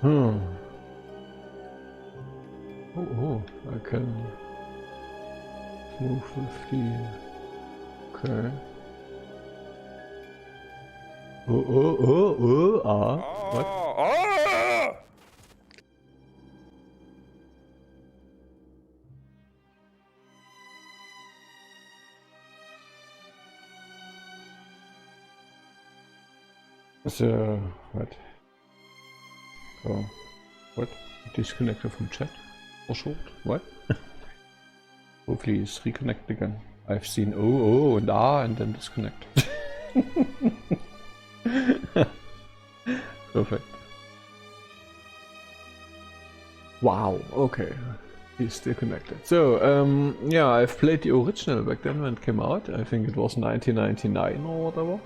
Hmm. Oh, I can move with the... Okay. What? What? Oh, what? Disconnected from chat? Or short? What? Hopefully it's reconnected again. I've seen and and then disconnect. Perfect. Wow, okay. He's still connected. So, yeah, I've played the original back then when it came out. I think it was 1999 or whatever.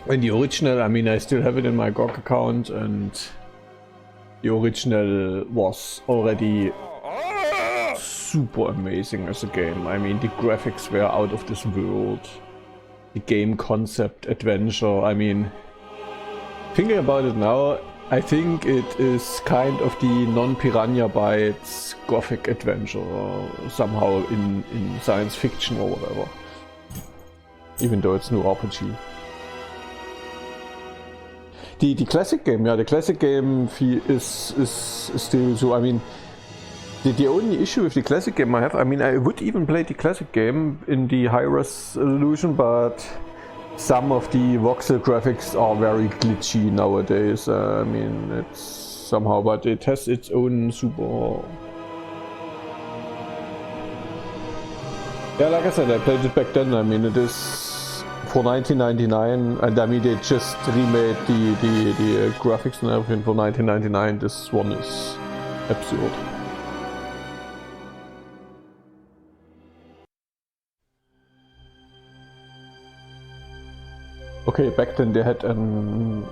And the original, I mean, I still have it in my GOG account, and the original was already super amazing as a game. I mean, the graphics were out of this world. The game concept, adventure, I mean, thinking about it now, I think it is kind of the non-Piranha Bytes gothic adventure, somehow in science fiction or whatever. Even though it's no RPG. The classic game, yeah, the classic game is still so. I mean, the only issue with the classic game I have, I mean, I would even play the classic game in the high resolution, but some of the voxel graphics are very glitchy nowadays. I mean, it's somehow, but it has its own super. Yeah, like I said, I played it back then. I mean, it is for 1999, and I mean they just remade the graphics and everything for 1999. This one is absurd. Okay, back then they had an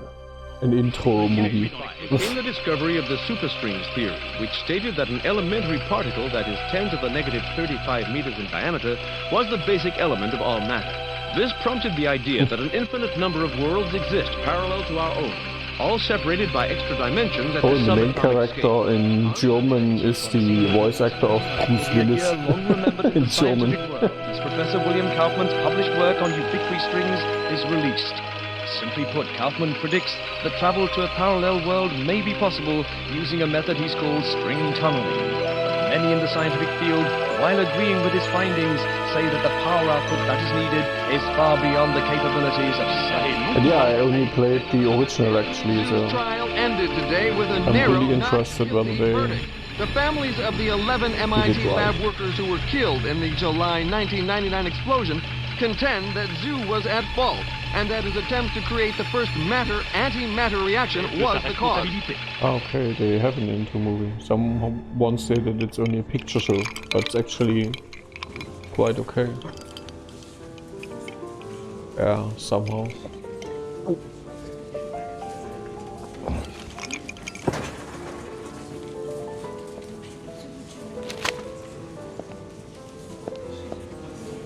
intro movie. In the discovery of the superstrings theory, which stated that an elementary particle that is 10 to the negative 35 meters in diameter was the basic element of all matter. This prompted the idea that an infinite number of worlds exist parallel to our own, all separated by extra dimensions at the the main subatomic character scale. in German is the voice actor of Bruce Willis Long remembered in the German. scientific world, as Professor William Kaufman's published work on ubiquitary strings is released. Simply put, Kaufman predicts that travel to a parallel world may be possible using a method he's called string tunneling. But many in the scientific field, while agreeing with his findings, say that the power output that is needed is far beyond the capabilities of science. And yeah, I only played the original actually, so Trial ended today with a I'm narrow, really not interested whether guilty they verdict. The families of the 11 MIT right. lab workers who were killed in the July 1999 explosion contend that Zhu was at fault, and that his attempt to create the first matter-antimatter reaction was the cause. Okay, they have an intro movie. Someone said that it's only a picture show, but it's actually quite okay. Yeah, somehow.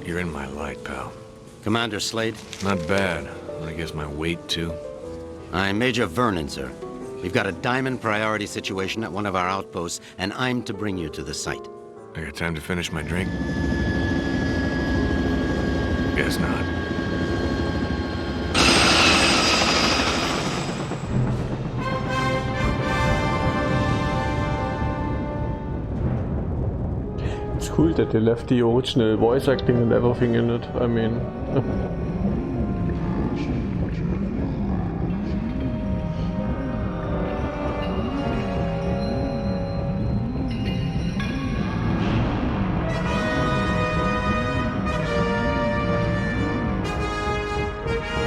You're in my light, pal. Commander Slade, Not bad. I guess my weight, too. I'm Major Vernon, sir. We've got a diamond priority situation at one of our outposts, and I'm to bring you to the site. I got time to finish my drink? Guess not. It's cool that they left the original voice acting and everything in it. I mean,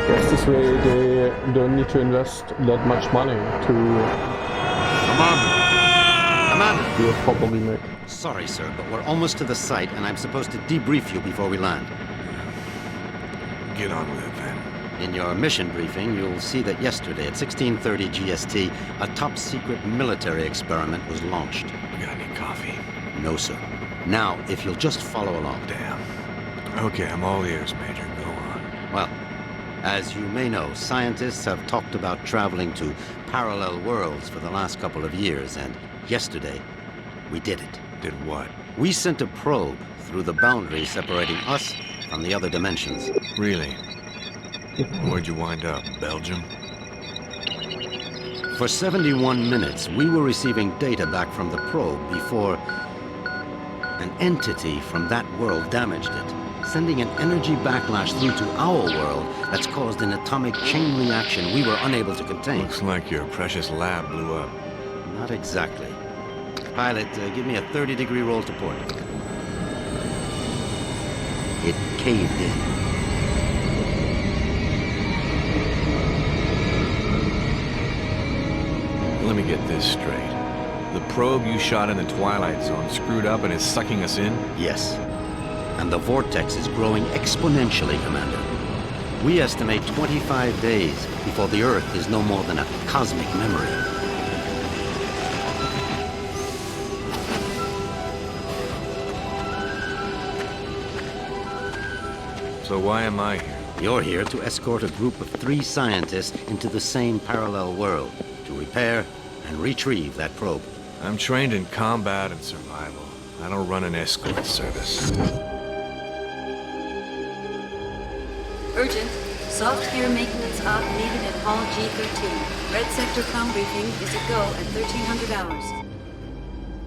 guess this way they don't need to invest that much money to Commander! do a proper remake. Sorry, sir, but we're almost to the site, and I'm supposed to debrief you before we land. Get on with it, then. In your mission briefing, you'll see that yesterday at 16:30 GST, a top-secret military experiment was launched. You got any coffee? No, sir. Now, if you'll just follow along. Damn. Okay, I'm all ears, Major. Go on. Well, As you may know, scientists have talked about traveling to parallel worlds for the last couple of years, and yesterday, we did it. Did what? We sent a probe through the boundary separating us from the other dimensions. Really? Where'd you wind up? Belgium? For 71 minutes, we were receiving data back from the probe before an entity from that world damaged it, sending an energy backlash through to our world that's caused an atomic chain reaction we were unable to contain. Looks like your precious lab blew up. Not exactly. Pilot, give me a 30-degree roll to port. It caved in. Let me get this straight. The probe you shot in the Twilight Zone screwed up and is sucking us in? Yes. And the vortex is growing exponentially, Commander. We estimate 25 days before the Earth is no more than a cosmic memory. So why am I here? You're here to escort a group of 3 scientists into the same parallel world to repair and retrieve that probe. I'm trained in combat and survival. I don't run an escort service. Urgent. Soft gear maintenance op needed at Hall G13. Red Sector com briefing is a go at 1300 hours.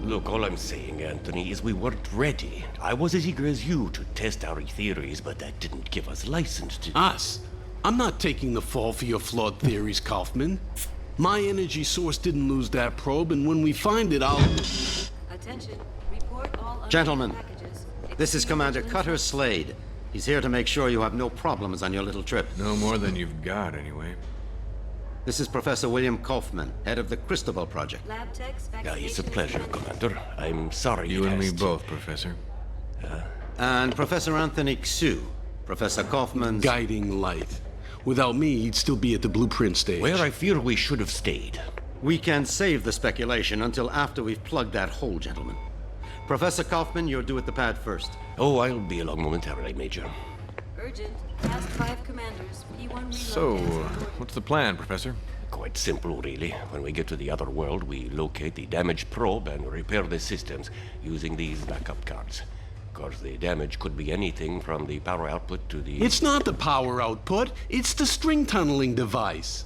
Look, all I'm saying, Anthony, is we weren't ready. I was as eager as you to test our theories, but that didn't give us license to... Us? I'm not taking the fall for your flawed theories, Kaufman. My energy source didn't lose that probe, and when we find it, I'll... Attention. Report all Gentlemen, packages. this is Commander Cutter Slade. He's here to make sure you have no problems on your little trip. No more than you've got, anyway. This is Professor William Kaufman, head of the Cristobal Project. Lab techs, Yeah, it's a vaccination pleasure, is- Commander. I'm sorry You it and me has to- both, Professor. And Professor Anthony Xu, Professor Kaufman's... guiding light. Without me, he'd still be at the blueprint stage. Where I fear we should have stayed. We can save the speculation until after we've plugged that hole, gentlemen. Professor Kaufman, you're due at the pad first. Oh, I'll be along momentarily, Major. Urgent. Task 5 commanders. P1 reload. So, what's the plan, Professor? Quite simple, really. When we get to the other world, we locate the damaged probe and repair the systems using these backup cards. Of course, the damage could be anything from the power output to the... It's not the power output, it's the string tunneling device.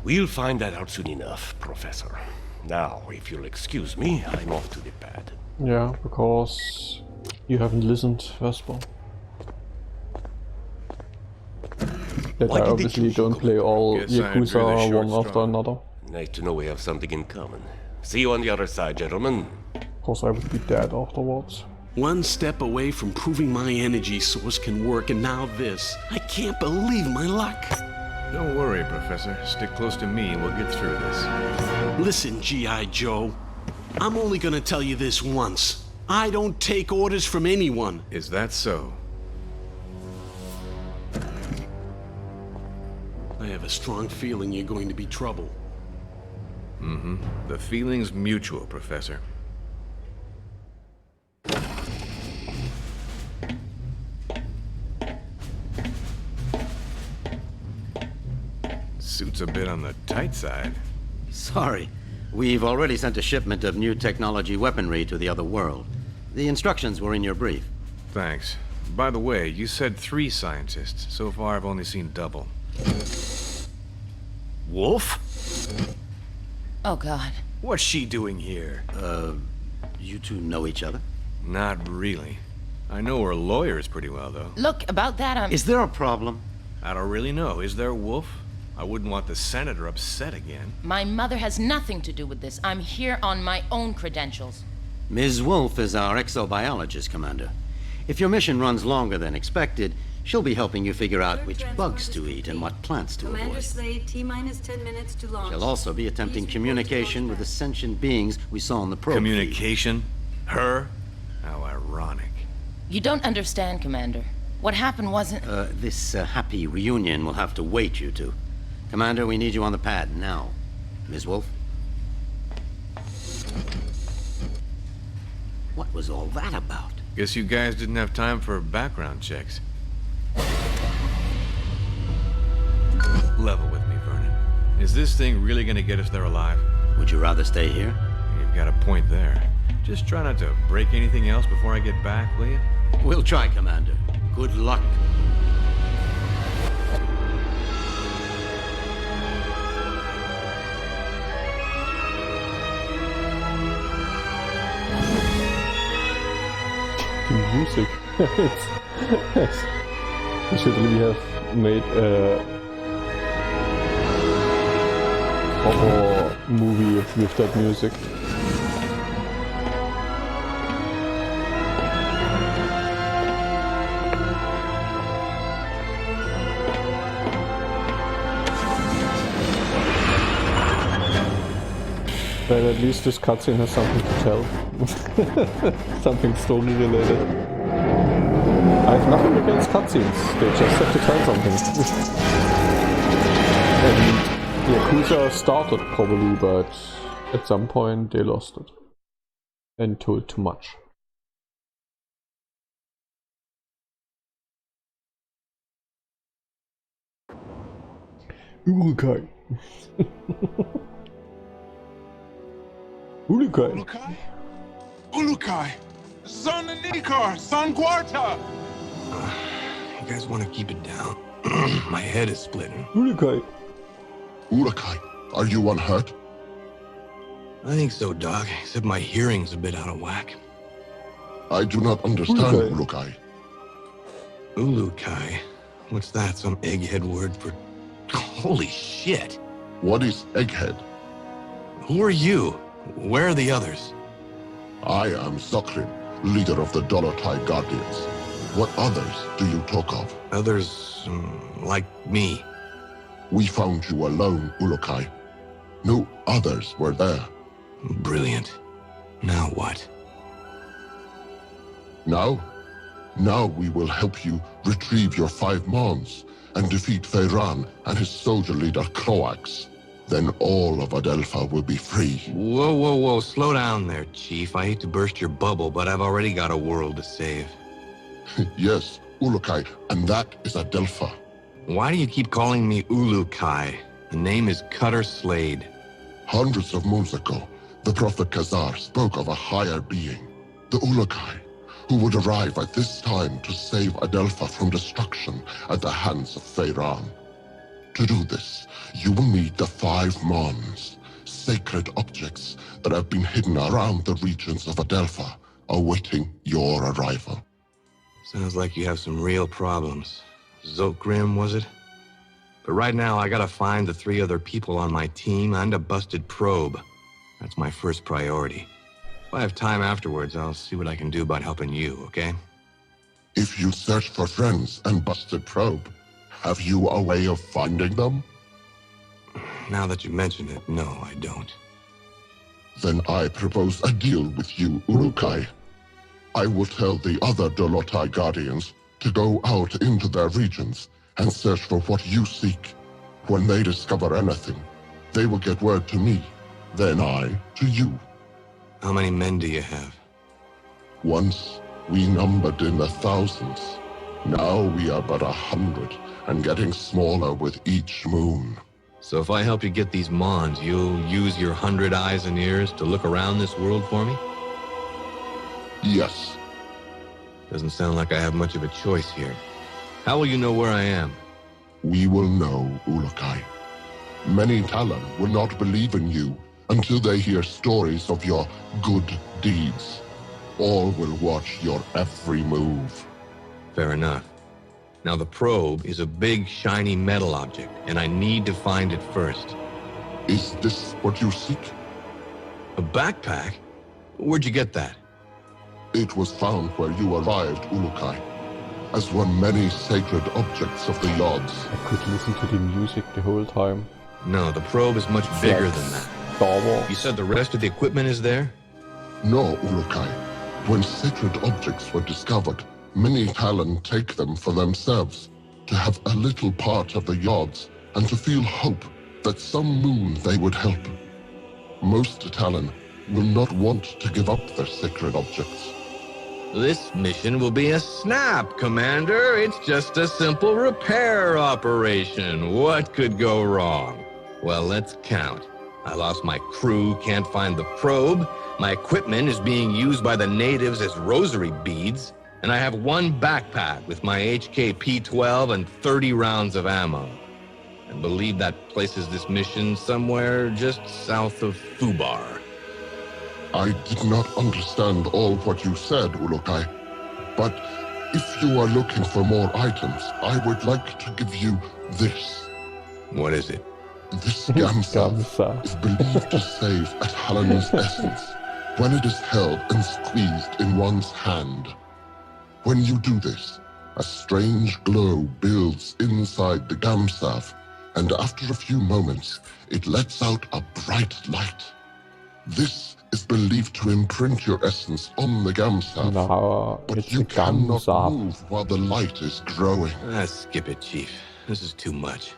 We'll find that out soon enough, Professor. Now, if you'll excuse me, I'm off to the pad. Yeah, because you haven't listened, Vesper. That Why I did they obviously choose you, don't play all Guess I drew the Yakuza short one after straw. another. Nice to know we have something in common. See you on the other side, gentlemen. Of course I would be dead afterwards. One step away from proving my energy source can work, and now this. I can't believe my luck. Don't worry, Professor. Stick close to me and we'll get through this. Listen, G.I. Joe. I'm only gonna tell you this once. I don't take orders from anyone. Is that so? I have a strong feeling you're going to be trouble. The feeling's mutual, Professor. Suit's a bit on the tight side. Sorry. We've already sent a shipment of new technology weaponry to the other world. The instructions were in your brief. Thanks. By the way, you said 3 scientists. So far, I've only seen double. Wolf? Oh, God. What's she doing here? You two know each other? Not really. I know her lawyers pretty well, though. Look, about that, Is there a problem? I don't really know. Is there, Wolf? I wouldn't want the senator upset again. my mother has nothing to do with this. I'm here on my own credentials. Ms. Wolf is our exobiologist, Commander. If your mission runs longer than expected, she'll be helping you figure out which bugs to eat and what plants to Commander avoid. Slade, T-minus 10 minutes to launch. She'll also be attempting Please report to communication with launch the sentient beings we saw on the probe feed. Communication? Her? How ironic. You don't understand, Commander. What happened wasn't... This happy reunion will have to wait, you two. Commander, we need you on the pad now. Ms. Wolf? What was all that about? Guess you guys didn't have time for background checks. Level with me, Vernon. Is this thing really gonna get us there alive? Would you rather stay here? You've got a point there. Just try not to break anything else before I get back, will you? We'll try, Commander. Good luck. The music. We should really have made a horror movie with that music. But at least this cutscene has something to tell. Something story related. I have nothing against cutscenes, they just have to tell something. And Yakuza started probably, but at some point they lost it. And told too much. Urukai. Urukai. Ulukai? Ulukai! Son Nikar! Son Quarta! You guys want to keep it down? My head is splitting. Urukai. Ulukai, are you unhurt? I think so, Doc, except my hearing's a bit out of whack. I do not understand, Ulukai. Ulukai? What's that, some egghead word for... Holy shit! What is egghead? Who are you? Where are the others? I am Zokrin, leader of the Dolotai Guardians. What others do you talk of? Others, like me. We found you alone, Ulukai. No others were there. Brilliant. Now what? Now? Now we will help you retrieve your 5 Mons and defeat Feyran and his soldier leader Croax. Then all of Adelpha will be free. Whoa, whoa, whoa, slow down there, Chief. I hate to burst your bubble, but I've already got a world to save. Yes, Ulukai, and that is Adelpha. Why do you keep calling me Ulukai? The name is Cutter Slade. Hundreds of moons ago, the Prophet Khazar spoke of a higher being, the Ulukai, who would arrive at this time to save Adelpha from destruction at the hands of Feyran. To do this, you will need the 5 Mons, sacred objects that have been hidden around the regions of Adelpha, awaiting your arrival. Sounds like you have some real problems. Zokrim, was it? But right now, I gotta find the 3 other people on my team and a busted probe. That's my first priority. If I have time afterwards, I'll see what I can do about helping you, okay? If you search for friends and busted probe, have you a way of finding them? Now that you mention it, no, I don't. Then I propose a deal with you, Urukai. I will tell the other Dolotai Guardians to go out into their regions and search for what you seek. When they discover anything, they will get word to me, then I to you. How many men do you have? Once, we numbered in the thousands. Now we are but 100, and getting smaller with each moon. So if I help you get these Mons, you'll use your 100 eyes and ears to look around this world for me? Yes. Doesn't sound like I have much of a choice here. How will you know where I am? We will know, Ulukai. Many Talon will not believe in you until they hear stories of your good deeds. All will watch your every move. Fair enough. Now the probe is a big, shiny metal object, and I need to find it first. Is this what you seek? A backpack? Where'd you get that? It was found where you arrived, Ulukai, as one many sacred objects of the Yods. I could listen to the music the whole time. No, the probe is much bigger than that. Star Wars. You said the rest of the equipment is there? No, Ulukai. When sacred objects were discovered, many Talon take them for themselves, to have a little part of the Yods, and to feel hope that some moon they would help. Most Talon will not want to give up their sacred objects. This mission will be a snap, Commander. It's just a simple repair operation. What could go wrong? Well, let's count. I lost my crew, can't find the probe. My equipment is being used by the natives as rosary beads. And I have one backpack with my HK P-12 and 30 rounds of ammo. I believe that places this mission somewhere just south of Fubar. I did not understand all what you said, Ulukai. But if you are looking for more items, I would like to give you this. What is it? This Gamsa is believed to save at Helena's essence when it is held and squeezed in one's hand. When you do this, a strange glow builds inside the Gamsav, and after a few moments, it lets out a bright light. This is believed to imprint your essence on the Gamsav, but you cannot move while the light is growing. Skip it, Chief. This is too much.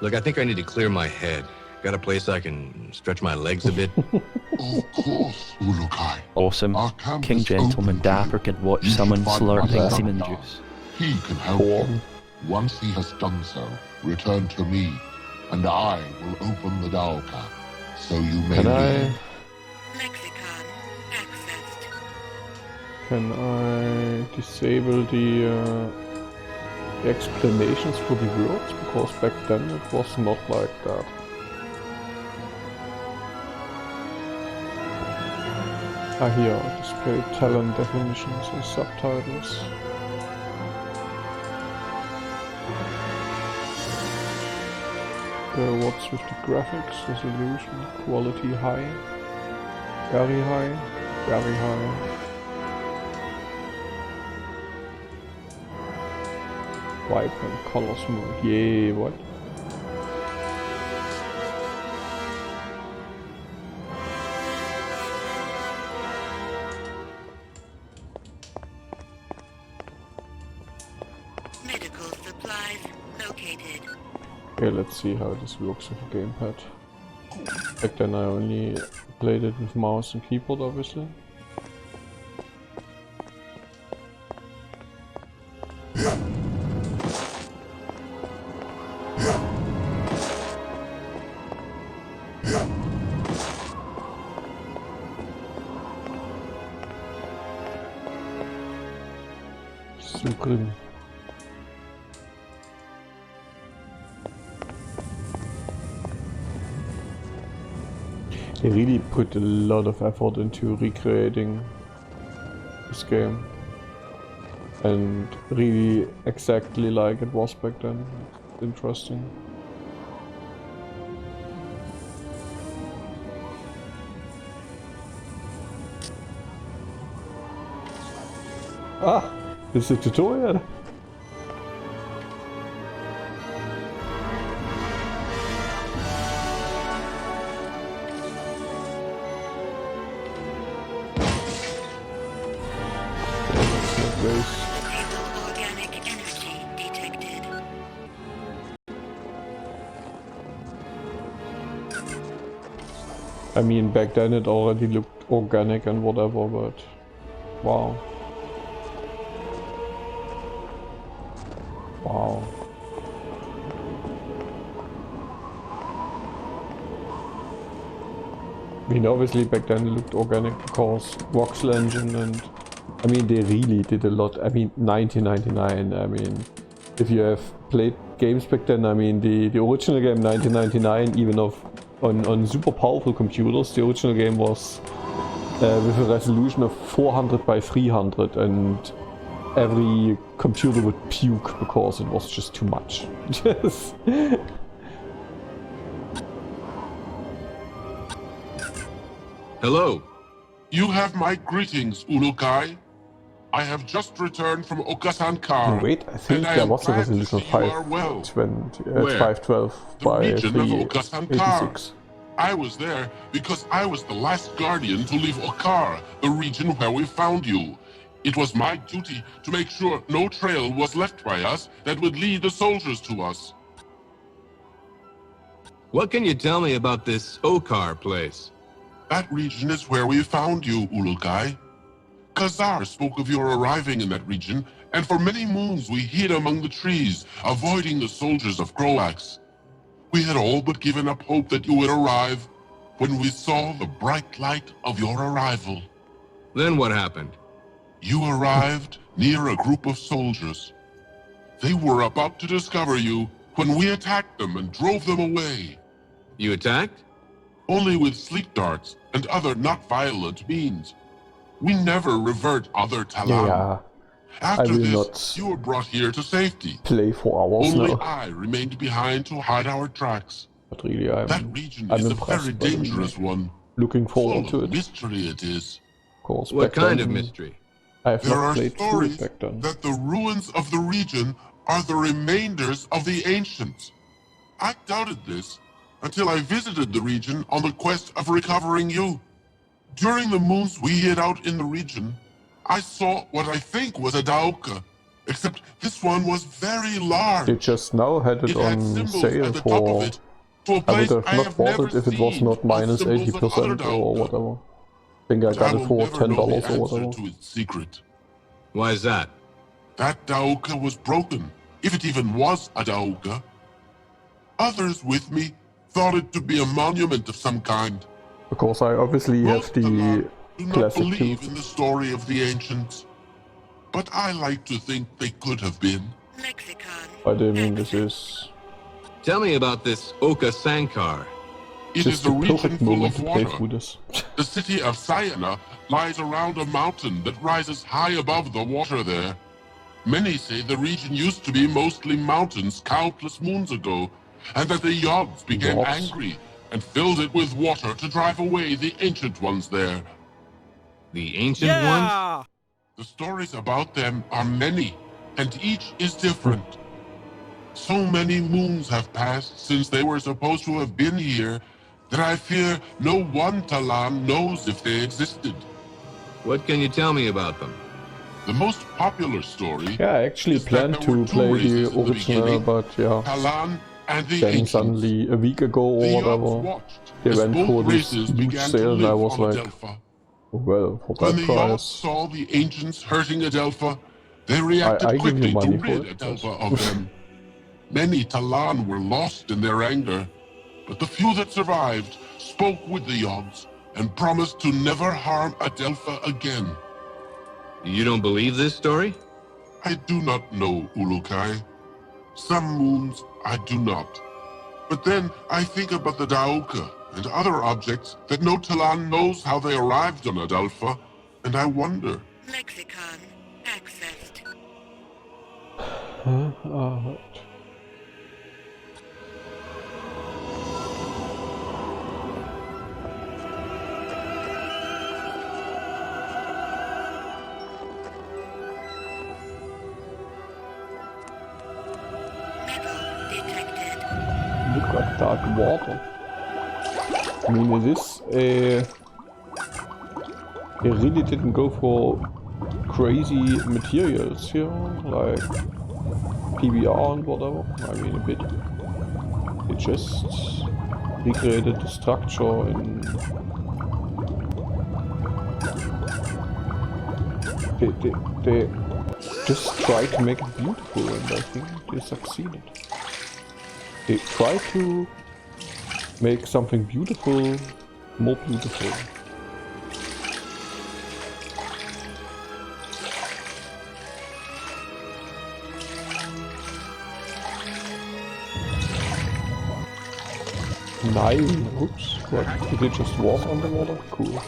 Look, I think I need to clear my head. Got a place I can stretch my legs a bit? Of course, Ulukai. Awesome. King Gentleman Dapper can watch someone slurping semen juice. He can help you. Once he has done so, return to me, and I will open the Dalka, so you may leave. Can I disable the explanations for the words? Because back then it was not like that. Here, display talent definitions and subtitles. What's with the graphics, resolution, quality high, very high, very high. Vibrant colors mode, yay, what? Medical supplies located. Okay, let's see how this works with a gamepad. Back then I only played it with mouse and keyboard, obviously. So grim. They really put a lot of effort into recreating this game, and really exactly like it was back then. Interesting. Ah, this is a tutorial. I mean, back then it already looked organic and whatever, but wow. Wow. I mean, obviously back then it looked organic because voxel engine, and I mean, they really did a lot. I mean, 1999, I mean, if you have played games back then, I mean, the original game 1999, even on super powerful computers, the original game was with a resolution of 400 by 300, and every computer would puke because it was just too much. Yes. Hello. You have my greetings, Ulukai. I have just returned from Okasankar. Wait, I think there was a resolution of 512 by 386. I was there because I was the last guardian to leave Okar, the region where we found you. It was my duty to make sure no trail was left by us that would lead the soldiers to us. What can you tell me about this Okar place? That region is where we found you, Ulukai. Khazar spoke of your arriving in that region, and for many moons we hid among the trees, avoiding the soldiers of Croax. We had all but given up hope that you would arrive when we saw the bright light of your arrival. Then what happened? You arrived near a group of soldiers. They were about to discover you when we attacked them and drove them away. You attacked? Only with sleep darts and other not violent means. We never revert other Talan. Yeah, After I will this, not you were brought here to safety. play for hours Only now. I remained behind to hide our tracks. But really, That region I'm is a impressed very by the dangerous remake. one. Looking forward Full to of it. mystery it is. Of course, What back kind then, of mystery? I have There not are played through it stories back then. that the ruins of the region are the remainders of the ancients. I doubted this until I visited the region on the quest of recovering you. During the moons we hid out in the region, I saw what I think was a Daoka, except this one was very large. They just now had it It had on symbols sale at the top of for... it, to a I place would I have not have bought never it if it was seen not on minus symbols of other 80% or Daoka. whatever. I think I But got will it for never know the $10 or answer whatever. to its secret. Why is that? That Daoka was broken, if it even was a Daoka. Others with me thought it to be a monument of some kind. Because I obviously have Most the Talan do not classic believe tools. in the story of the ancients, but I like to think they could have been. But I mean, this is Tell me about this Oka Sankar. It just is the a region perfect full moment of to play water. through this. The city of Sayana lies around a mountain that rises high above the water there. Many say the region used to be mostly mountains countless moons ago, and that the Yods became Yods? angry and filled it with water to drive away the ancient ones there. The ancient ones? The stories about them are many, and each is different. So many moons have passed since they were supposed to have been here that I fear no one Talan knows if they existed. What can you tell me about them? The most popular story Yeah, I actually is that planned there to were two play races the in the original, beginning, but yeah. Talan and the Then ancients. suddenly, a week ago or The Yods whatever, watched they as went both for this races huge began to sale and I live was on like, Adelpha. well, for When that the Yods price, saw the ancients hurting Adelpha, they reacted I give quickly you to money for rid it. Adelpha of them. Many Talan were lost in their anger, but the few that survived spoke with the Yods and promised to never harm Adelpha again. You don't believe this story? I do not know, Ulukai. Some moons I do not. But then I think about the Daoka and other objects that no Talan knows how they arrived on Adelpha, and I wonder. Lexicon accessed. Right. Look at that water. I mean, it is a... They really didn't go for crazy materials here, like PBR and whatever. I mean, a bit. They just recreated the structure in... They just tried to make it beautiful, and I think they succeeded. They try to make something beautiful more beautiful. Nine. Oops. What? Did it just walk underwater? Cool.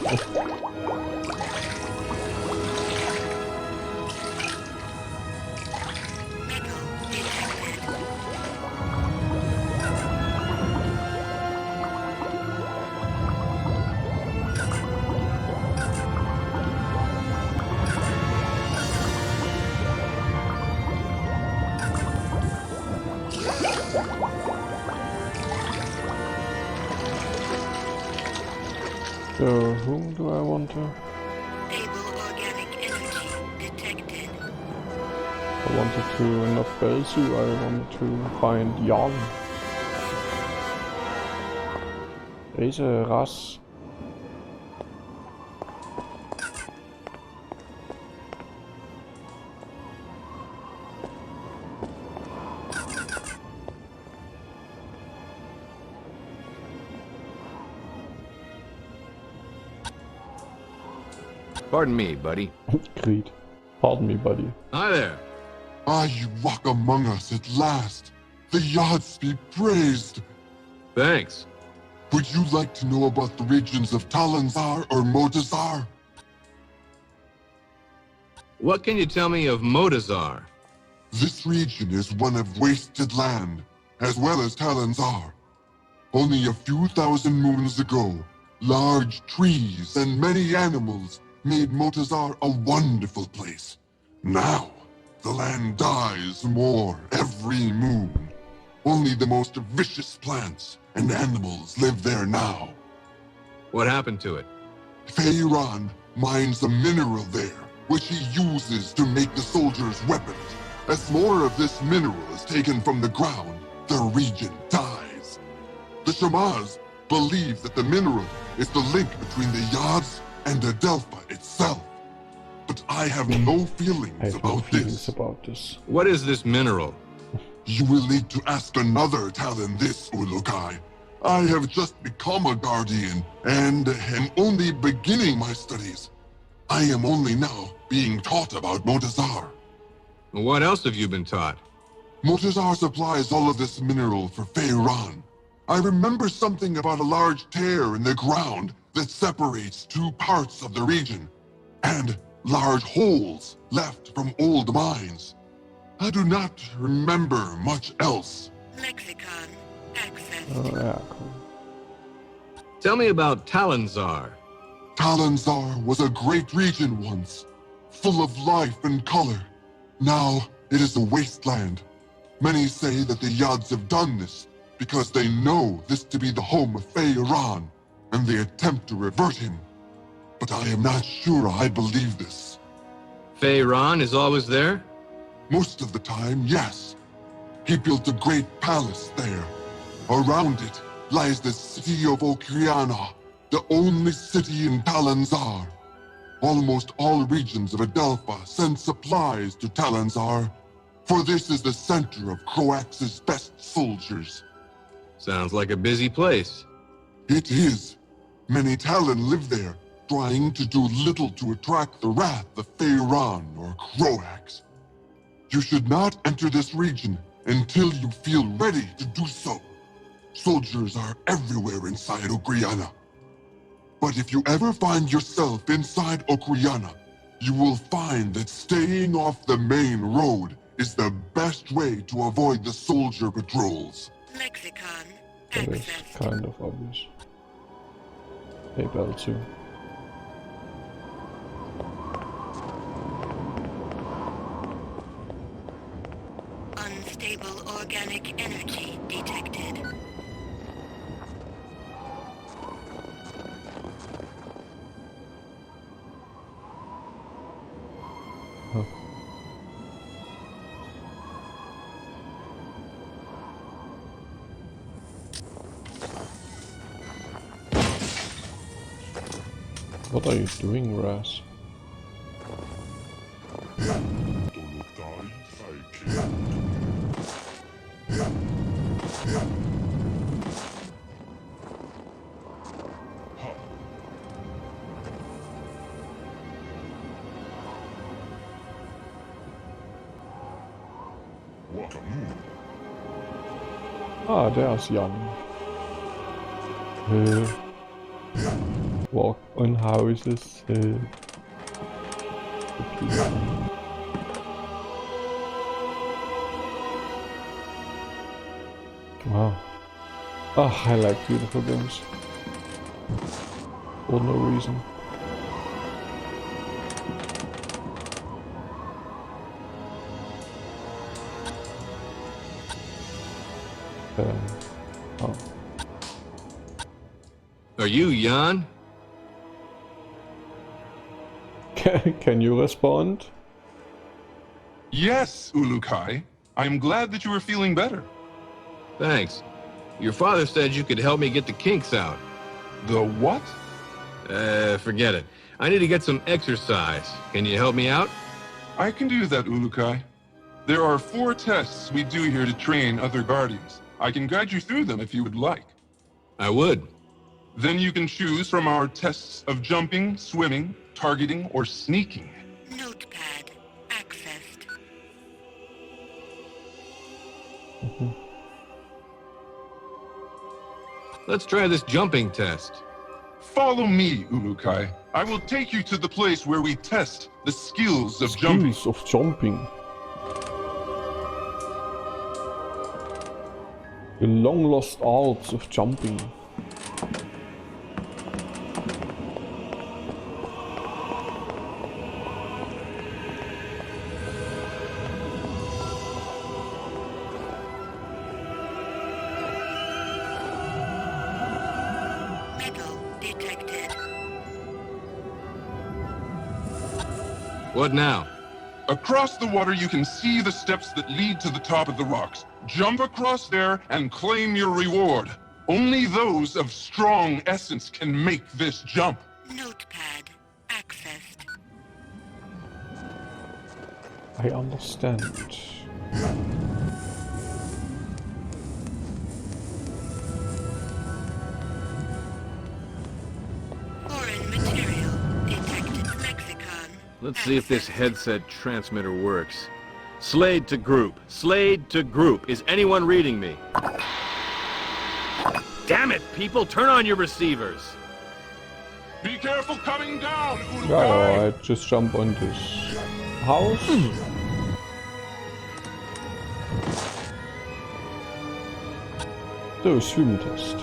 So, whom do I want to? Stable organic energy detected. I wanted to not Belsu, I wanted to find Jan. Deze ras. Pardon me, buddy. Greed. Pardon me, buddy. Hi there. You walk among us at last. The Yads be praised. Thanks. Would you like to know about the regions of Talanzar or Modazar? What can you tell me of Modazar? This region is one of wasted land, as well as Talanzar. Only a few thousand moons ago, large trees and many animals made Modazar a wonderful place. Now, the land dies more every moon. Only the most vicious plants and animals live there now. What happened to it? Feiran mines a mineral there, which he uses to make the soldiers' weapons. As more of this mineral is taken from the ground, the region dies. The Shamars believe that the mineral is the link between the Yads and Adelpha itself. But I have no feelings about this. What is this mineral? You will need to ask another Talon this, Ulukai. I have just become a Guardian, and am only beginning my studies. I am only now being taught about Modazar. What else have you been taught? Modazar supplies all of this mineral for Feiran. I remember something about a large tear in the ground that separates two parts of the region, and large holes left from old mines. I do not remember much else. Lexicon access. Oh, yeah, cool. Tell me about Talanzar. Talanzar was a great region once, full of life and color. Now it is a wasteland. Many say that the Yads have done this because they know this to be the home of Feiran, and they attempt to revert him. But I am not sure I believe this. Feiran is always there? Most of the time, yes. He built a great palace there. Around it lies the city of Okriana, the only city in Talanzar. Almost all regions of Adelpha send supplies to Talanzar, for this is the center of Croax's best soldiers. Sounds like a busy place. It is. Many Talon live there, trying to do little to attract the wrath of Feiran or Croax. You should not enter this region until you feel ready to do so. Soldiers are everywhere inside Okriana. But if you ever find yourself inside Okriana, you will find that staying off the main road is the best way to avoid the soldier patrols. Lexicon That is access. kind of obvious. Hey, Bell too. Unstable organic energy detected. Huh. What are you doing, Raz? Ah, there's Jan. Walk on houses. Wow. Oh, I like beautiful games. For no reason. Oh. Are you Jan? Can you respond? Yes, Ulukai. I'm glad that you are feeling better. Thanks. Your father said you could help me get the kinks out. The what? Forget it. I need to get some exercise. Can you help me out? I can do that, Ulukai. There are 4 tests we do here to train other Guardians. I can guide you through them if you would like. I would. Then you can choose from our tests of jumping, swimming, targeting, or sneaking. Notepad accessed. Let's try this jumping test. Follow me, Ulukai. I will take you to the place where we test the skills of jumping. Skills of jumping. The long lost arts of jumping. Metal detected. What now? Across the water, you can see the steps that lead to the top of the rocks. Jump across there and claim your reward. Only those of strong essence can make this jump. Notepad accessed. I understand. Foreign material detected. Lexicon. Let's see if this headset transmitter works. Slade to group. Slade to group. Is anyone reading me? Damn it, people! Turn on your receivers! Be careful coming down, Ulukai! Yeah, alright, just jump on this house. So, swim test.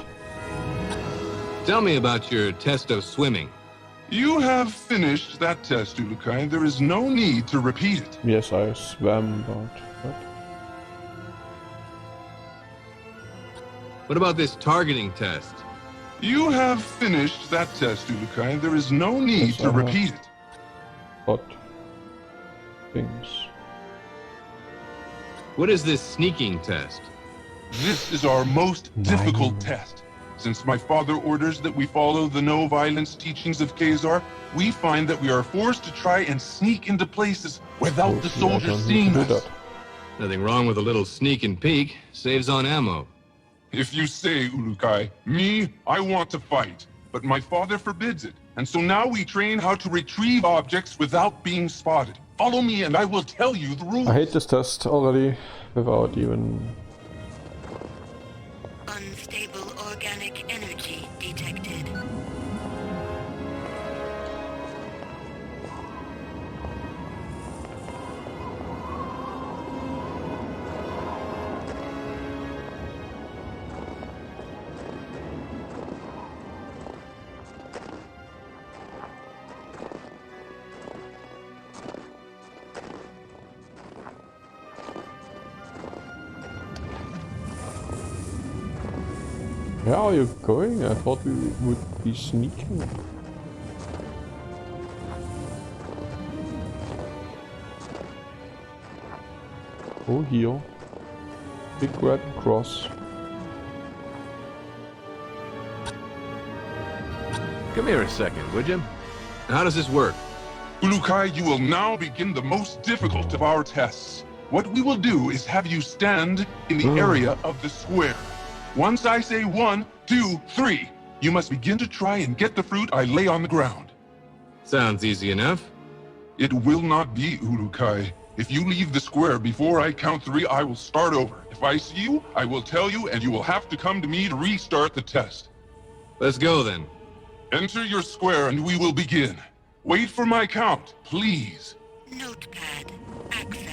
Tell me about your test of swimming. You have finished that test, Ulukai. There is no need to repeat it. Yes, I swam, but... What about this targeting test? You have finished that test, Ulukai. There is no need Yes, to repeat it. But... things. What is this sneaking test? This is our most difficult test. Since my father orders that we follow the no-violence teachings of Khazar, we find that we are forced to try and sneak into places without the soldiers seeing us. Nothing wrong with a little sneak and peek. Saves on ammo. If you say, Ulukai, me, I want to fight, but my father forbids it. And so now we train how to retrieve objects without being spotted. Follow me and I will tell you the rules. I hate this test already, without even... Unstable organic energy detected. Where are you going? I thought we would be sneaking. Oh, here. Big red cross. Come here a second, would you? How does this work? Ulukai, you will now begin the most difficult of our tests. What we will do is have you stand in the area of the square. Once I say 1, 2, 3, you must begin to try and get the fruit I lay on the ground. Sounds easy enough. It will not be, Ulukai. If you leave the square before I count 3, I will start over. If I see you, I will tell you, and you will have to come to me to restart the test. Let's go then. Enter your square and we will begin. Wait for my count, please. Notepad accessed.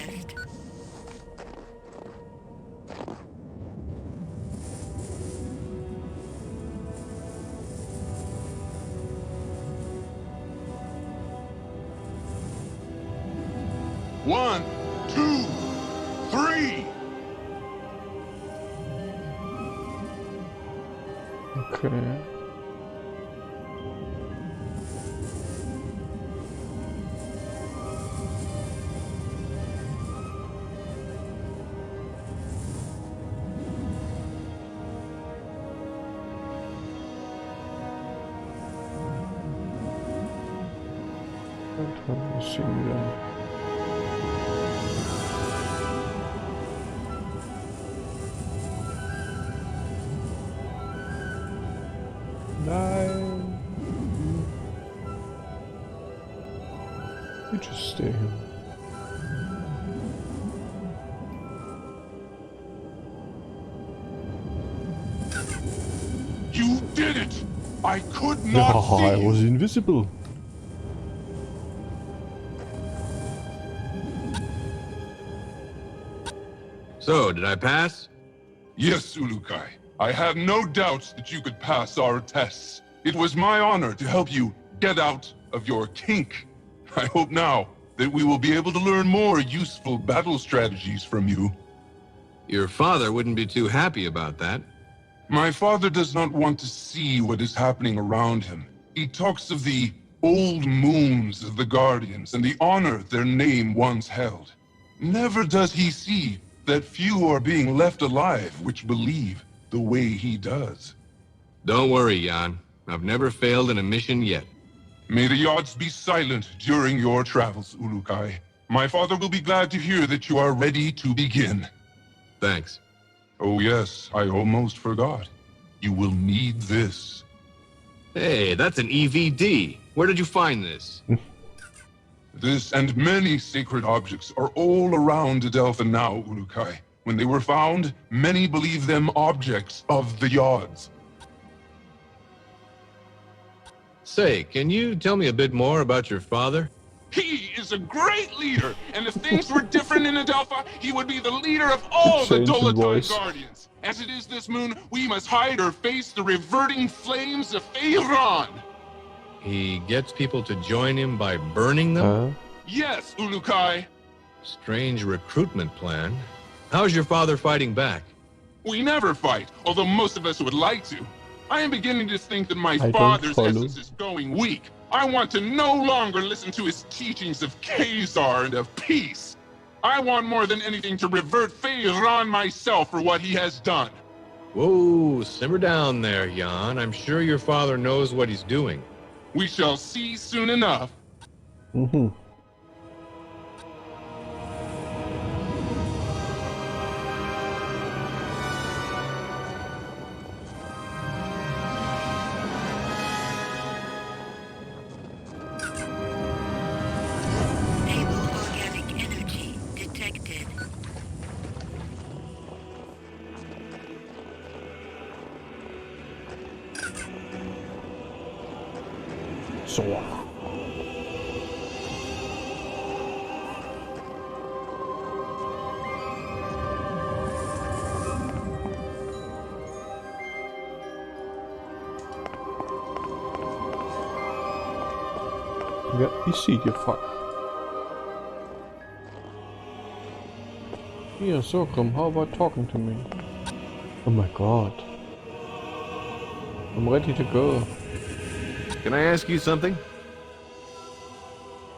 One, 2, 3. Okay. Let me see then. fine. You just stay here. You did it! I could not see I you. was invisible. So, did I pass? Yes, Ulukai. I have no doubts that you could pass our tests. It was my honor to help you get out of your kink. I hope now that we will be able to learn more useful battle strategies from you. Your father wouldn't be too happy about that. My father does not want to see what is happening around him. He talks of the old moons of the Guardians and the honor their name once held. Never does he see that few are being left alive which believe the way he does. Don't worry, Jan. I've never failed in a mission yet. May the odds be silent during your travels, Ulukai. My father will be glad to hear that you are ready to begin. Thanks. Oh yes, I almost forgot. You will need this. Hey, that's an EVD. Where did you find this? This and many sacred objects are all around Adelpha now, Ulukai. When they were found, many believe them objects of the Yods. Say, can you tell me a bit more about your father? He is a great leader, and if things were different in Adelpha, he would be the leader of all the Change in Dolotan voice. Guardians. As it is this moon, we must hide or face the reverting flames of Feyran. He gets people to join him by burning them? Yes, Ulukai. Strange recruitment plan. How's your father fighting back? We never fight, although most of us would like to. I am beginning to think that my don't father's follow. essence is going weak. I want to no longer listen to his teachings of Khazar and of peace. I want more than anything to revert Feyran myself for what he has done. Whoa, simmer down there, Jan. I'm sure your father knows what he's doing. We shall see soon enough. Mm-hmm. Stable organic energy detected. So. Ja, ich sehe dir, fuck. Here, Sorghum, how about talking to me? Oh my god. I'm ready to go. Can I ask you something?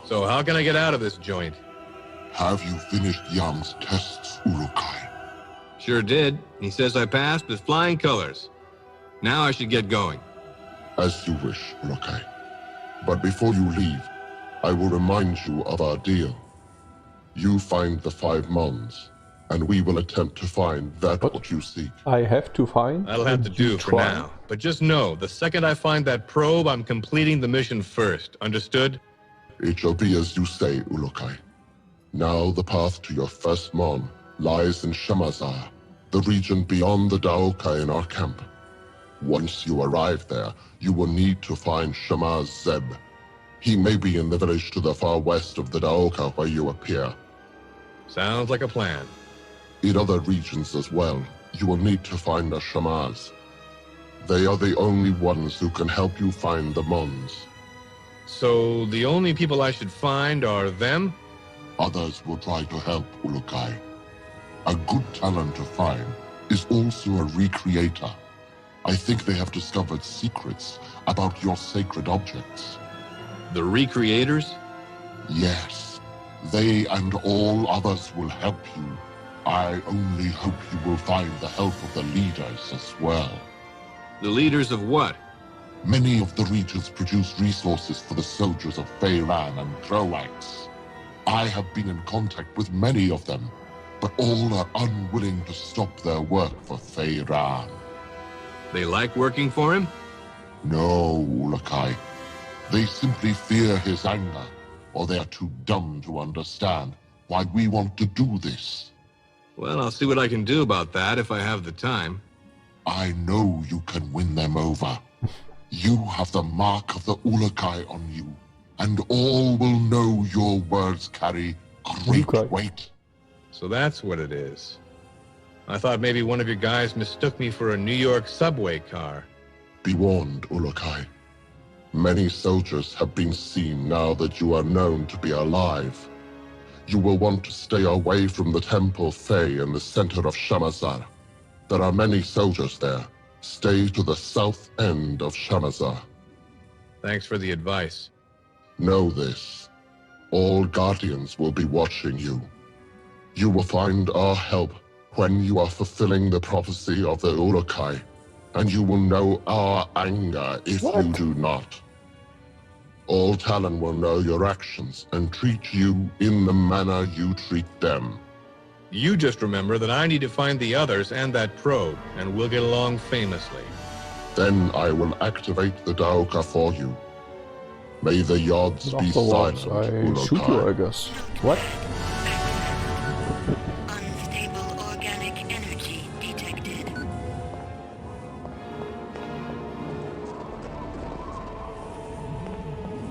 So how can I get out of this joint? Have you finished Yang's tests, Ulukai? Sure did. He says I passed with flying colors. Now I should get going. As you wish, Ulukai. But before you leave, I will remind you of our deal. You find the 5 Mons, and we will attempt to find what you seek. I have to find. That'll have to do for now. But just know, the second I find that probe, I'm completing the mission first. Understood? It shall be as you say, Ulukai. Now the path to your first Mon lies in Shamazar, the region beyond the Daokai in our camp. Once you arrive there, you will need to find Shamaz Zeb. He may be in the village to the far west of the Daoka where you appear. Sounds like a plan. In other regions as well, you will need to find the Shamaz. They are the only ones who can help you find the Mons. So the only people I should find are them? Others will try to help, Ulukai. A good talent to find is also a recreator. I think they have discovered secrets about your sacred objects. The recreators? Yes. They and all others will help you. I only hope you will find the help of the leaders as well. The leaders of what? Many of the regions produce resources for the soldiers of Feyran and Croax. I have been in contact with many of them, but all are unwilling to stop their work for Feyran. They like working for him? No, Ulukai. They simply fear his anger, or they're too dumb to understand why we want to do this. Well, I'll see what I can do about that if I have the time. I know you can win them over. You have the mark of the Ulukai on you, and all will know your words carry great weight. So that's what it is. I thought maybe one of your guys mistook me for a New York subway car. Be warned, Ulukai. Many soldiers have been seen now that you are known to be alive. You will want to stay away from the Temple Fey in the center of Shamazar. There are many soldiers there. Stay to the south end of Shamazar. Thanks for the advice. Know this. All Guardians will be watching you. You will find our help when you are fulfilling the prophecy of the Ulukai, and you will know our anger if you do not. All Talon will know your actions and treat you in the manner you treat them. You just remember that I need to find the others and that probe, and we'll get along famously. Then I will activate the Daoka for you. May the Yods be silent, shoot you, I guess. What? Unstable organic energy detected.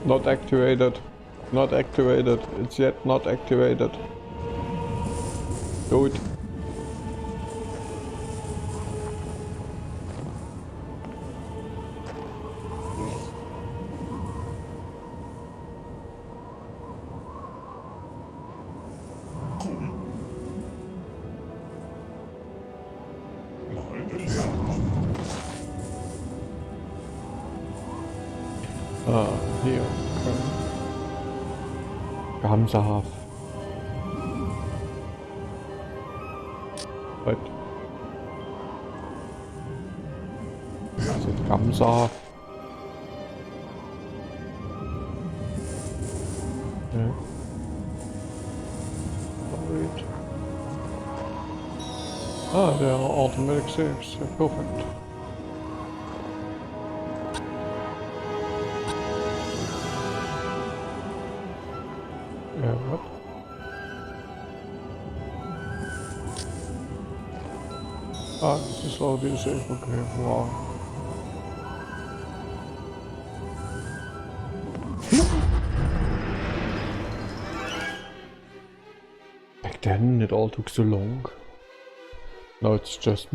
Not activated. Not activated. It's yet not activated. Do it. Hier. Gamsahaft. What? Is it Gamsahaft? Yeah. Wait. Ah, they are automatic saves. Perfect. What? Ah, this is already a save. Okay, wow. Back then it all took so long. Now it's just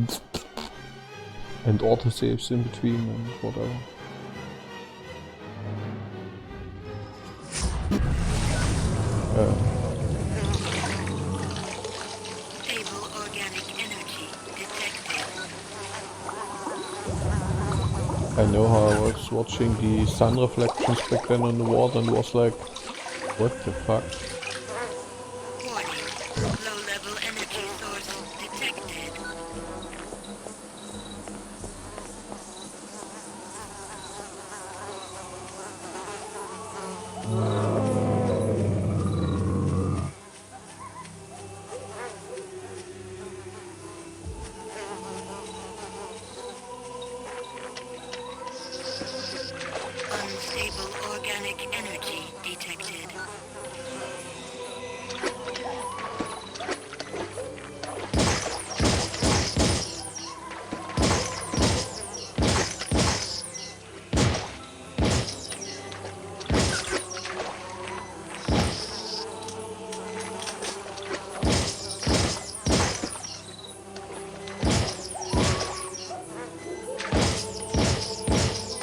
and auto saves in between and whatever. Stable organic energy detected. I know how I was watching the sun reflections back then on the water and was like, what the fuck? Warning. Low-level energy source detected. Unstable organic energy detected.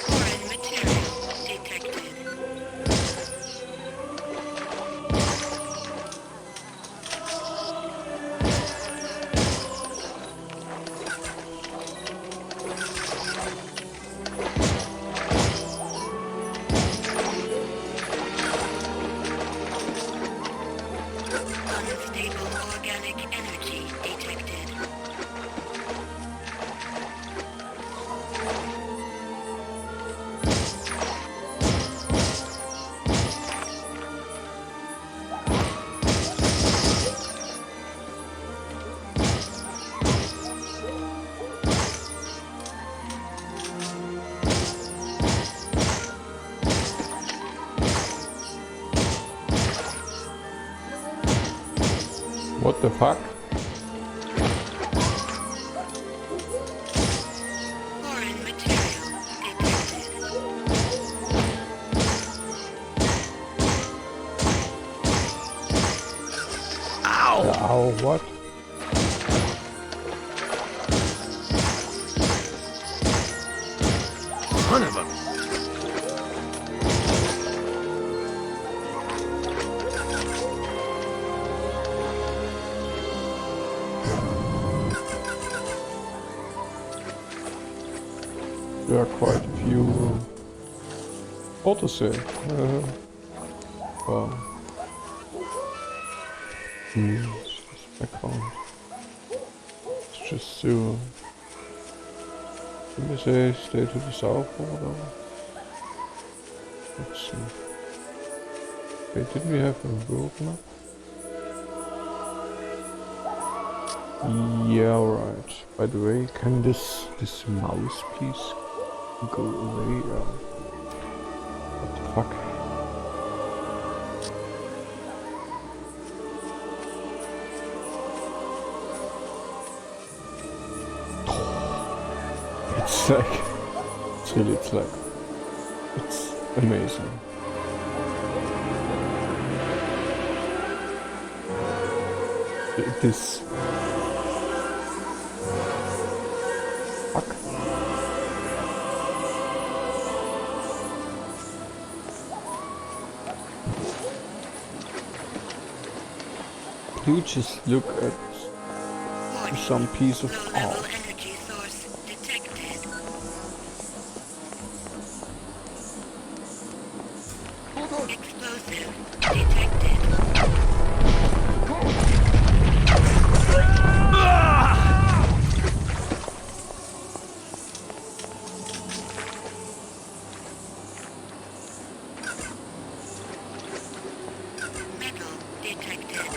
Foreign material detected. What the fuck? Foreign material detected. Ow, what? Ton of them. There are quite a few autosave. Wow. Background. It's just to let me say stay to the south border. Let's see. Okay, did we have a road map? Yeah, right. By the way, can this mouse piece go away? What the fuck? It's like, it's amazing. This. Fuck. You just look at some piece of art. Energy source detected. Explosive detected. Metal detected.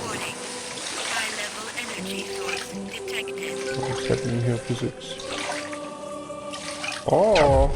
Warning. High-level energy source detected. What's happening here, physics? Oh!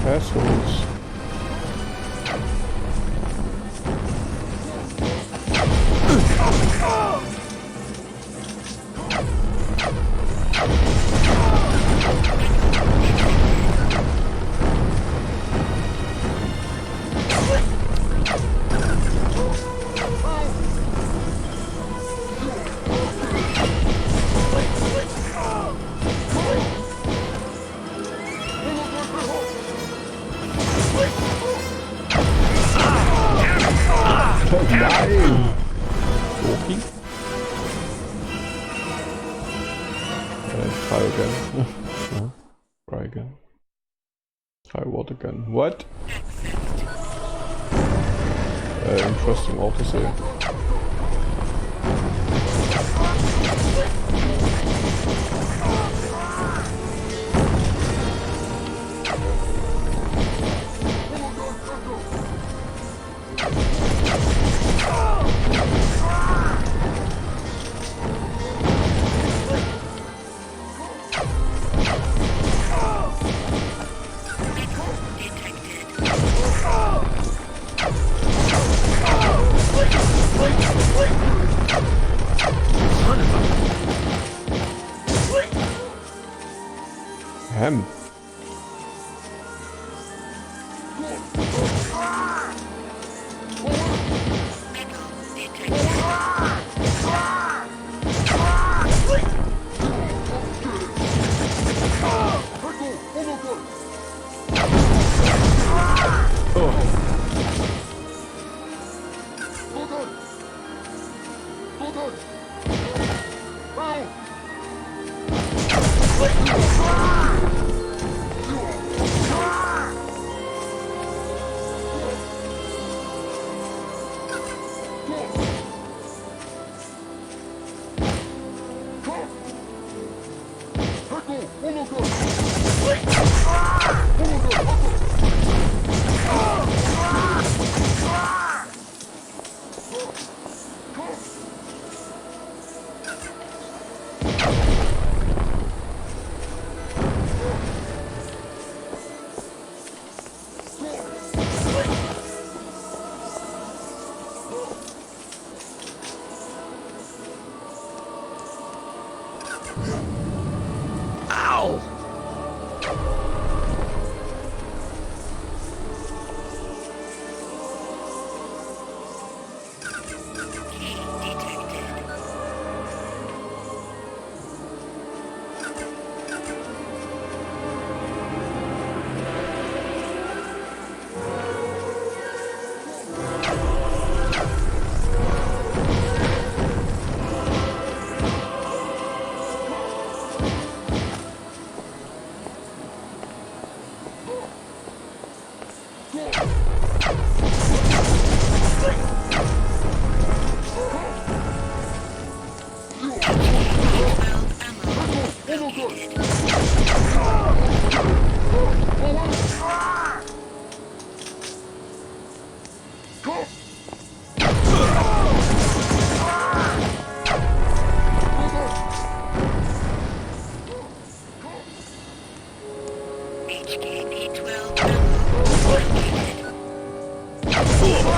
Assholes. Nein! Loki? Try again. Yeah. Try again. Try what again? What? Interesting autosave. Hem.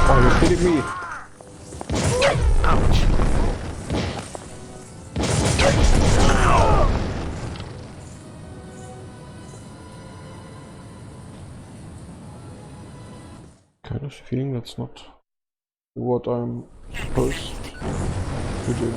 Oh, you're kidding me. Ouch. Kind of feeling that's not what I'm supposed to do.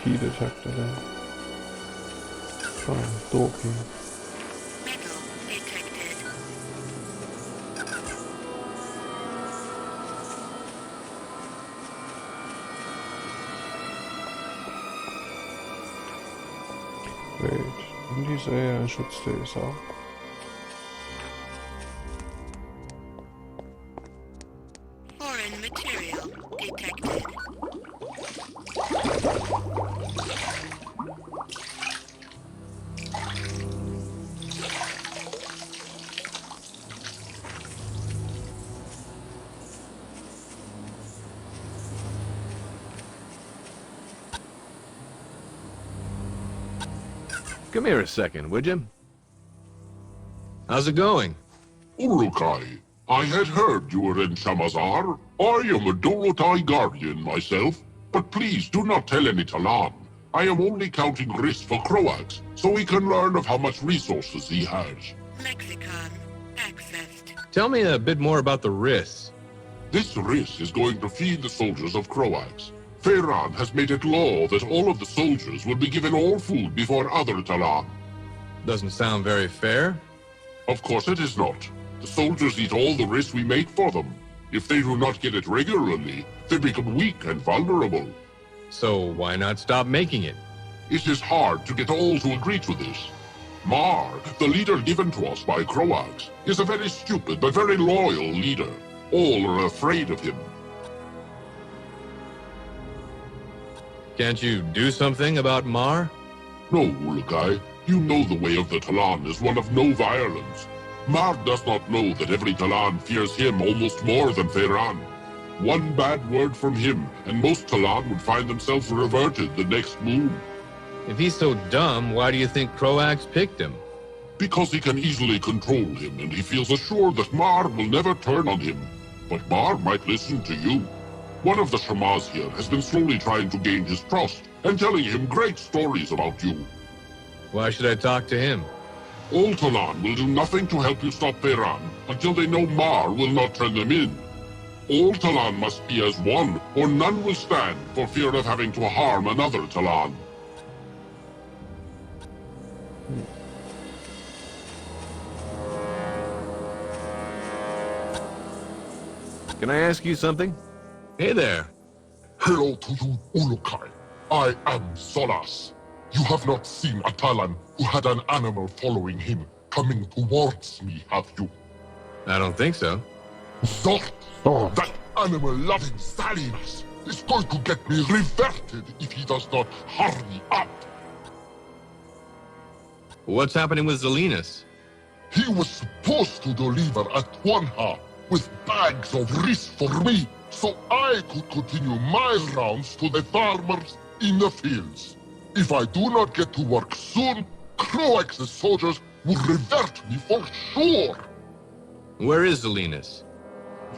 Key detector there. Oh, door key. Wait, didn't you say I should stay south? Foreign material detected. Come here a second, would you? How's it going? Urukai, I had heard you were in Shamazar. I am a Dolotai guardian myself, but please do not tell any Talan. I am only counting Riss for Croax, so we can learn of how much resources he has. Lexicon accessed. Tell me a bit more about the Riss. This Riss is going to feed the soldiers of Croax. Feyran has made it law that all of the soldiers will be given all food before other Talan. Doesn't sound very fair. Of course it is not. The soldiers eat all the Riss we make for them. If they do not get it regularly, they become weak and vulnerable. So why not stop making it? It is hard to get all to agree to this. Mar, the leader given to us by Croax, is a very stupid but very loyal leader. All are afraid of him. Can't you do something about Mar? No, Ulukai. You know the way of the Talan is one of no violence. Mar does not know that every Talan fears him almost more than Feyran. One bad word from him, and most Talan would find themselves reverted the next moon. If he's so dumb, why do you think Croax picked him? Because he can easily control him, and he feels assured that Mar will never turn on him. But Mar might listen to you. One of the Shamaz here has been slowly trying to gain his trust, and telling him great stories about you. Why should I talk to him? All Talan will do nothing to help you stop Feyran until they know Mar will not turn them in. All Talan must be as one, or none will stand for fear of having to harm another Talan. Can I ask you something? Hey there. Hello to you, Ulukai. I am Solas. You have not seen a Talan who had an animal following him coming towards me, have you? I don't think so. Zort, that animal-loving Salinas is going to get me reverted if he does not hurry up. What's happening with Zelinus? He was supposed to deliver a Twanha with bags of rice for me, so I could continue my rounds to the farmers in the fields. If I do not get to work soon, Croax's soldiers will revert me for sure. Where is Zelinus?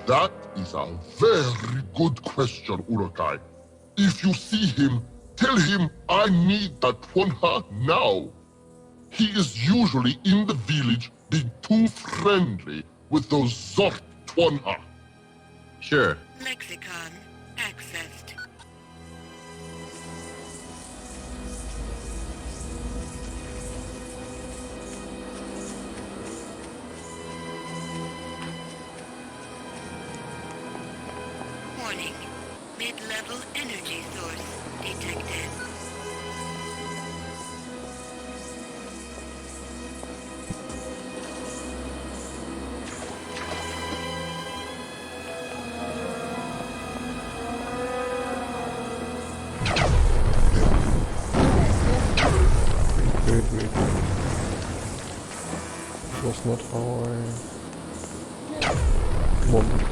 That is a very good question, Urukai. If you see him, tell him I need that Twanha now. He is usually in the village being too friendly with those Zort Twanha. Sure. Lexicon accessed. Warning. Mid-level energy source detected. Wait. It was not how I wanted.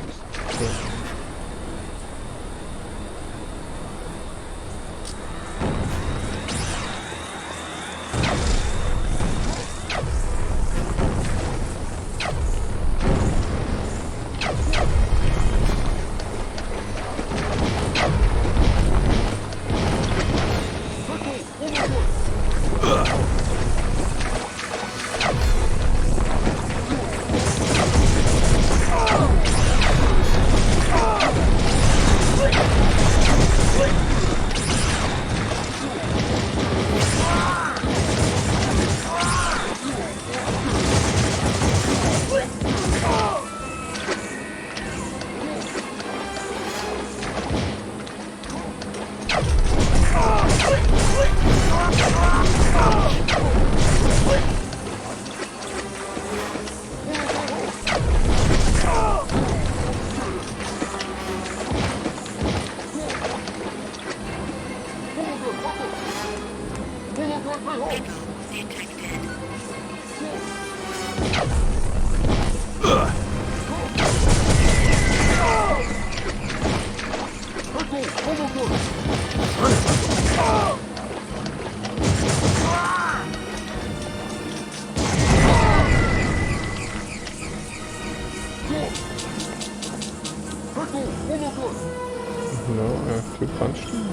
No, I have to punch them.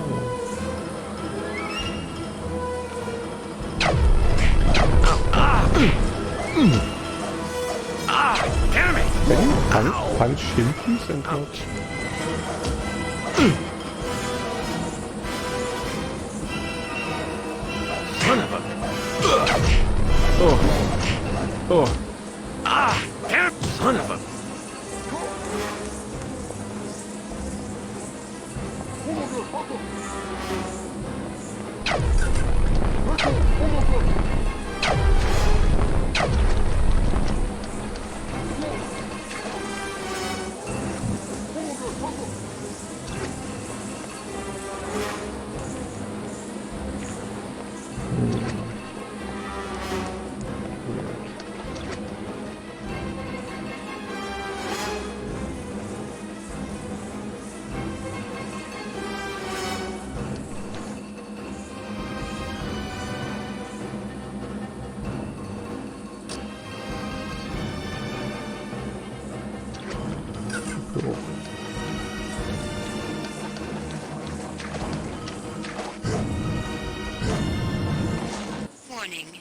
Damn it! Can you punch him, please, and not? Son of a... Oh. Damn son of a... Warning.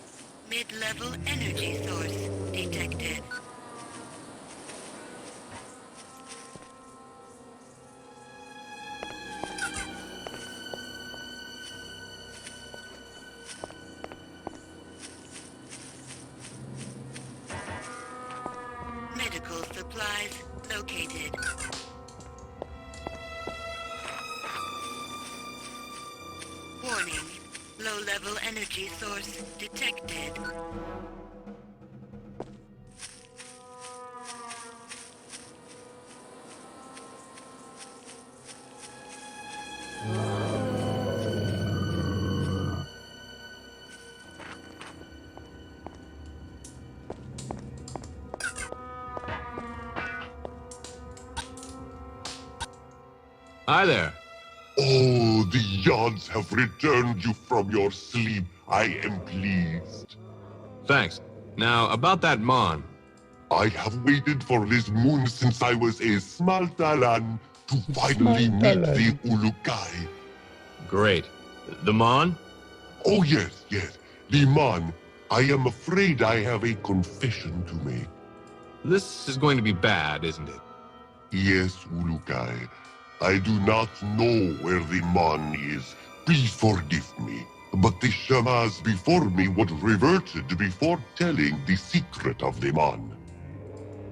Mid-level energy source detected. Medical supplies located. Warning. Low-level energy source detected. Hi there. Oh, the Yods have returned you from your sleep. I am pleased. Thanks. Now, about that Mon. I have waited for this moon since I was a small Talan to finally meet the Ulukai. Great. The Mon? Oh, yes, yes. The Mon. I am afraid I have a confession to make. This is going to be bad, isn't it? Yes, Ulukai. I do not know where the Mon is. Please forgive me. But the Shamas before me would reverted before telling the secret of the Mon.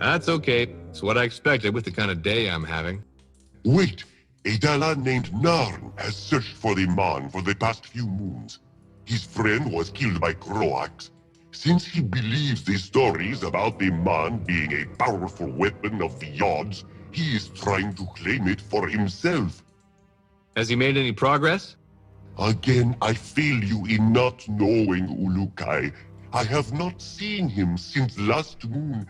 That's okay. It's what I expected with the kind of day I'm having. Wait, a Dalan named Narn has searched for the Mon for the past few moons. His friend was killed by Croax. Since he believes the stories about the Mon being a powerful weapon of the Yods, he is trying to claim it for himself. Has he made any progress? Again, I fail you in not knowing Ulukai. I have not seen him since last moon,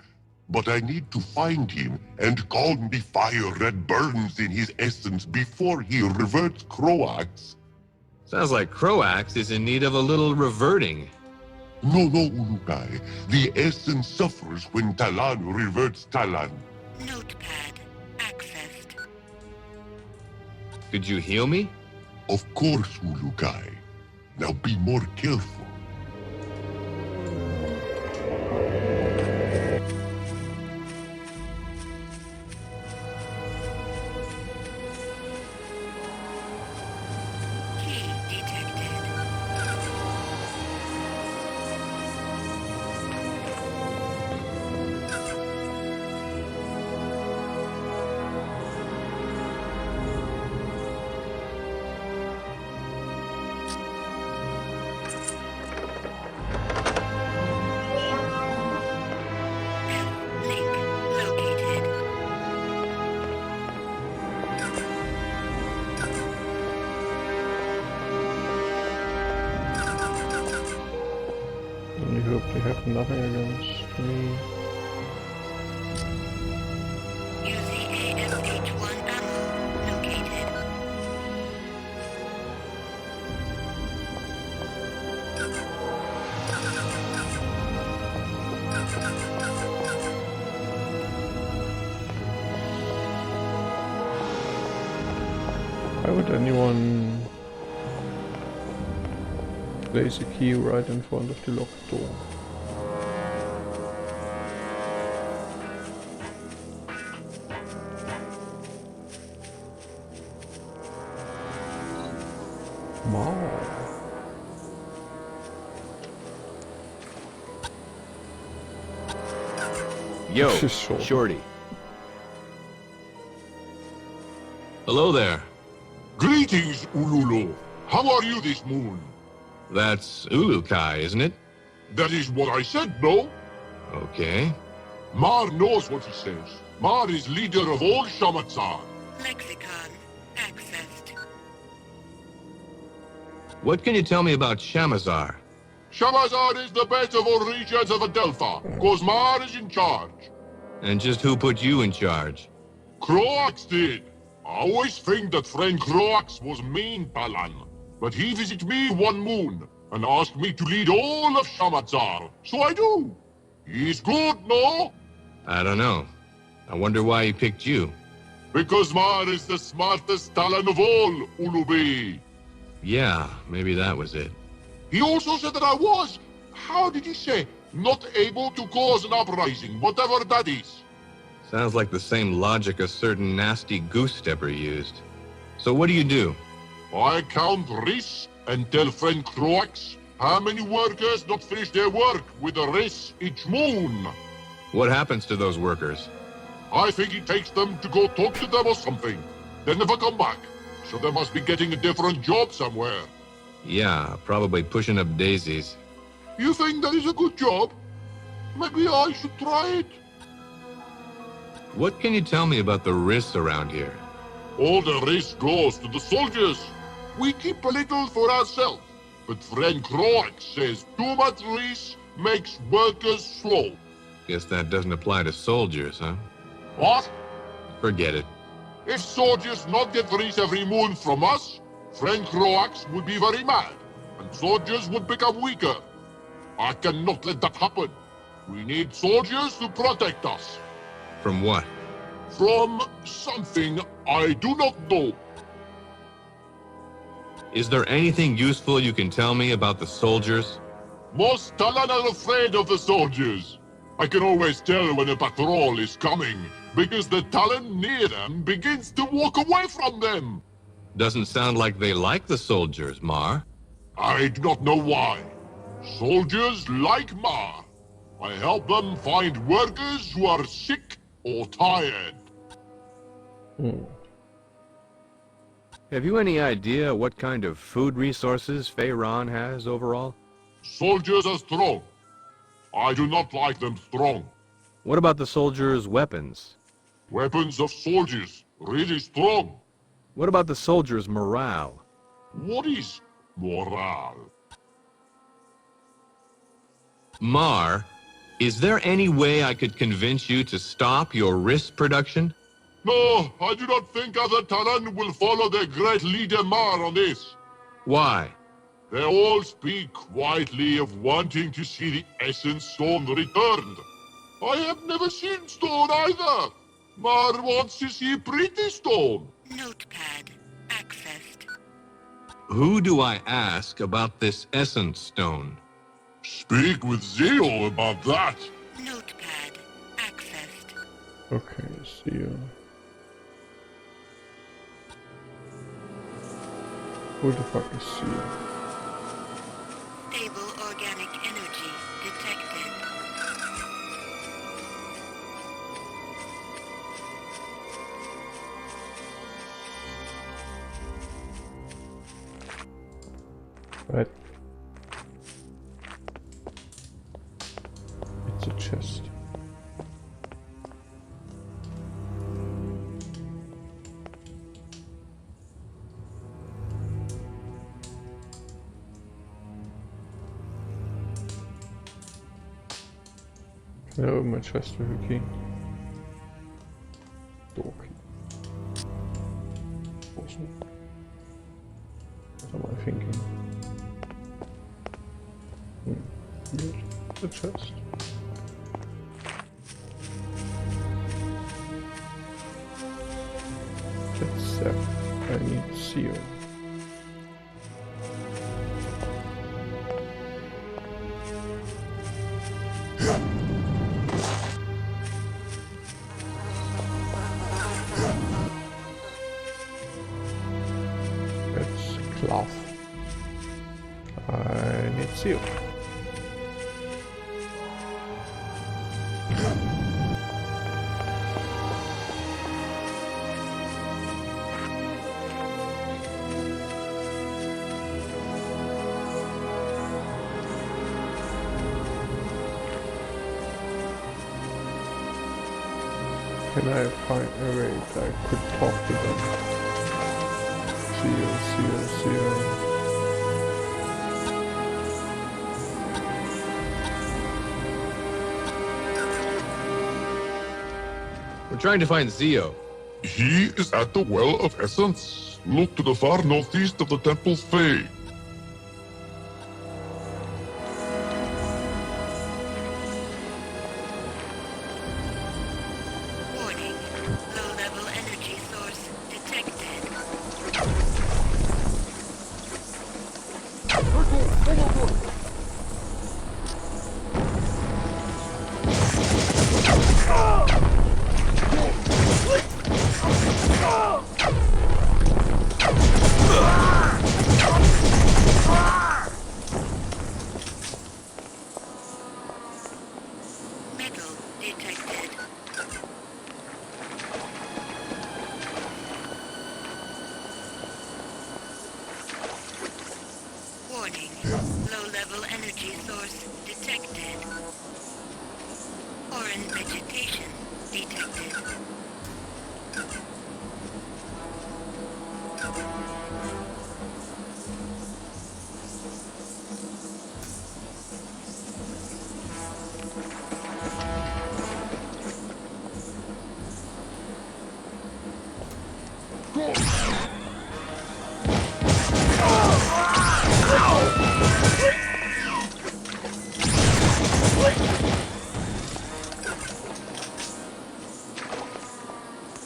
but I need to find him and calm the fire that burns in his essence before he reverts Croax. Sounds like Croax is in need of a little reverting. No, Ulukai. The essence suffers when Talan reverts Talan. Notepad accessed. Could you heal me? Of course, Ulukai. Now be more careful. Key detected. hope they have nothing against me. UCASH-1 ammo located. Why would anyone place a key right in front of the locked door? Wow. Yo, This is short. Shorty. Hello there. Greetings, Ululu. How are you this moon? That's Ulukai, isn't it? That is what I said, no? Okay. Mar knows what he says. Mar is leader of all Shamatzar. Lexicon accessed. What can you tell me about Shamazar? Shamazar is the best of all regions of Adelpha, cause Mar is in charge. And just who put you in charge? Croax did. I always think that friend Croax was mean, Palan. But he visited me one moon, and asked me to lead all of Shamatzar. So I do. He's good, no? I don't know. I wonder why he picked you. Because Mar is the smartest Talon of all, Ulubi. Yeah, maybe that was it. He also said that I was, how did he say, not able to cause an uprising, whatever that is. Sounds like the same logic a certain nasty goose stepper used. So what do you do? I count risks and tell friend Croax how many workers not finish their work with a risk each moon. What happens to those workers? I think he takes them to go talk to them or something. They never come back, so they must be getting a different job somewhere. Yeah, probably pushing up daisies. You think that is a good job? Maybe I should try it. What can you tell me about the risks around here? All the risk goes to the soldiers. We keep a little for ourselves. But friend Croax says too much risk makes workers slow. Guess that doesn't apply to soldiers, huh? What? Forget it. If soldiers not get risk every moon from us, friend Croax would be very mad, and soldiers would become weaker. I cannot let that happen. We need soldiers to protect us. From what? From something I do not know. Is there anything useful you can tell me about the soldiers? Most Talon are afraid of the soldiers. I can always tell when a patrol is coming, because the Talon near them begins to walk away from them. Doesn't sound like they like the soldiers, Mar. I do not know why. Soldiers like Mar. I help them find workers who are sick or tired. Have you any idea what kind of food resources Feyron has overall? Soldiers are strong. I do not like them strong. What about the soldiers' weapons? Weapons of soldiers, really strong. What about the soldiers' morale? What is morale? Mar, is there any way I could convince you to stop your risk production? No, I do not think other Talon will follow their great leader Mar on this. Why? They all speak quietly of wanting to see the Essence Stone returned. I have never seen Stone either. Mar wants to see Pretty Stone. Notepad accessed. Who do I ask about this Essence Stone? Speak with Zeo about that. Notepad accessed. Okay, Zeo. Who the fuck is Zeo? Stable organic energy detected. Right. It's a chest. No, my chest with a key. Door key. Awesome. What am I thinking? Good. The chest. That's I need seal. That's cloth. I need seal. Can I find a way that I could talk to them? Seal. We're trying to find Zio. He is at the Well of Essence. Look to the far northeast of the Temple's Fae. Warning. Low-level energy source detected. Metal detected. Warning. Low-level energy source detected. Foreign vegetation detected.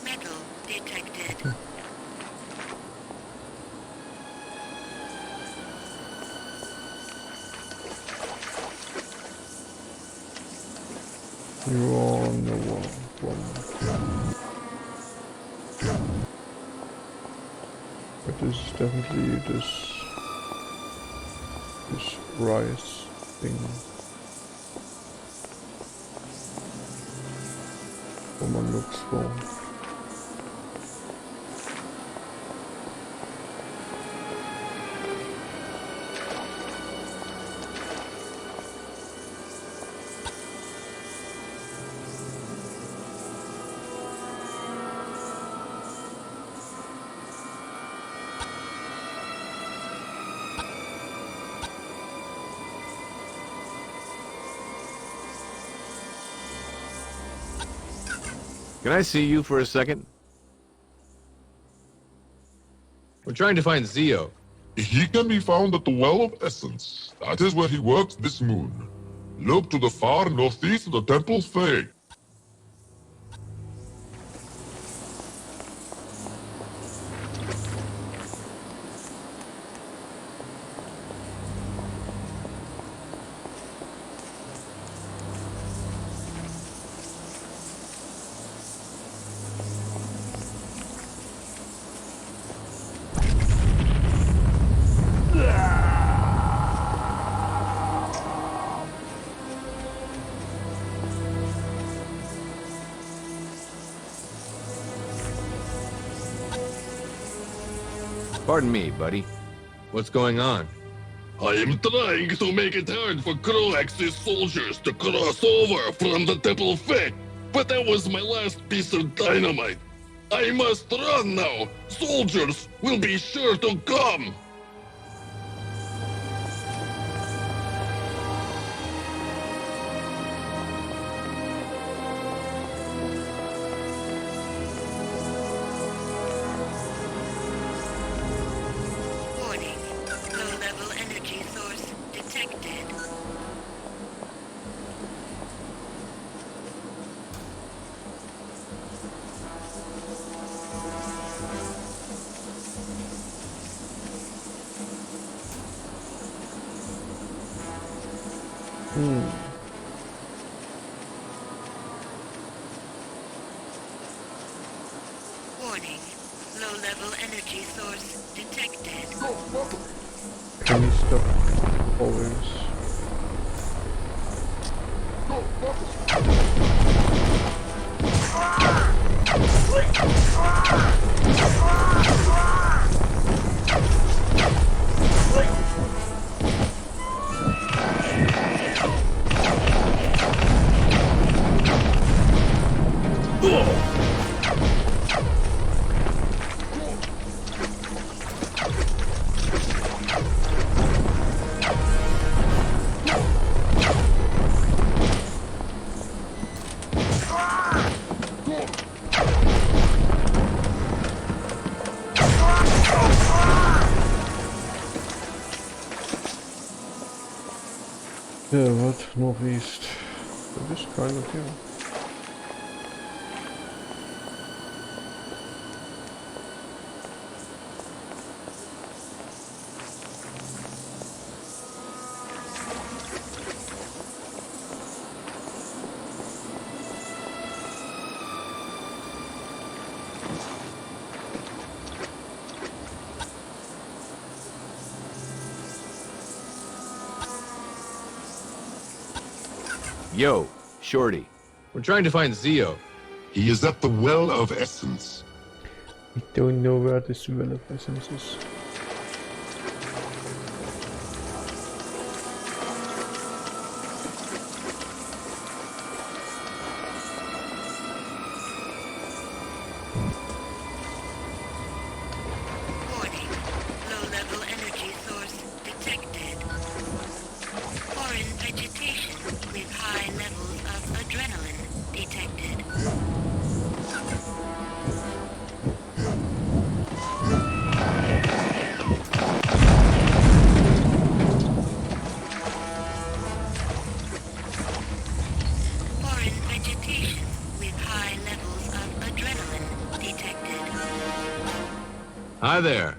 Metal detected. You're on the wall. But this is definitely this rice thing. Someone looks for. Can I see you for a second? We're trying to find Zio. He can be found at the Well of Essence. That is where he works this moon. Look to the far northeast of the Temple's Fae. Pardon me, buddy. What's going on? I am trying to make it hard for Croax's soldiers to cross over from the Temple Fae, but that was my last piece of dynamite. I must run now. Soldiers will be sure to come. Warning. Low-level energy source detected. Can you stop always? Yeah, what? Northeast. That is kind of here. Yo, Shorty. We're trying to find Zio. He is at the Well of Essence. I don't know where this Well of Essence is. Warning. Low-level energy source detected. Foreign vegetation with high levels of adrenaline detected. Foreign vegetation with high levels of adrenaline detected. Hi there.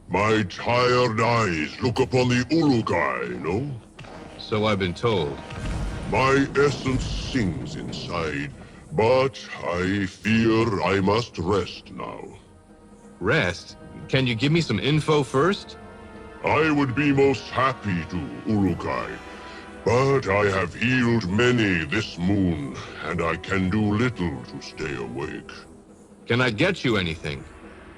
My tired eyes look upon the Ulukai, no? So I've been told. My essence sings inside, but I fear I must rest now. Rest? Can you give me some info first? I would be most happy to, Ulukai, but I have healed many this moon, and I can do little to stay awake. Can I get you anything?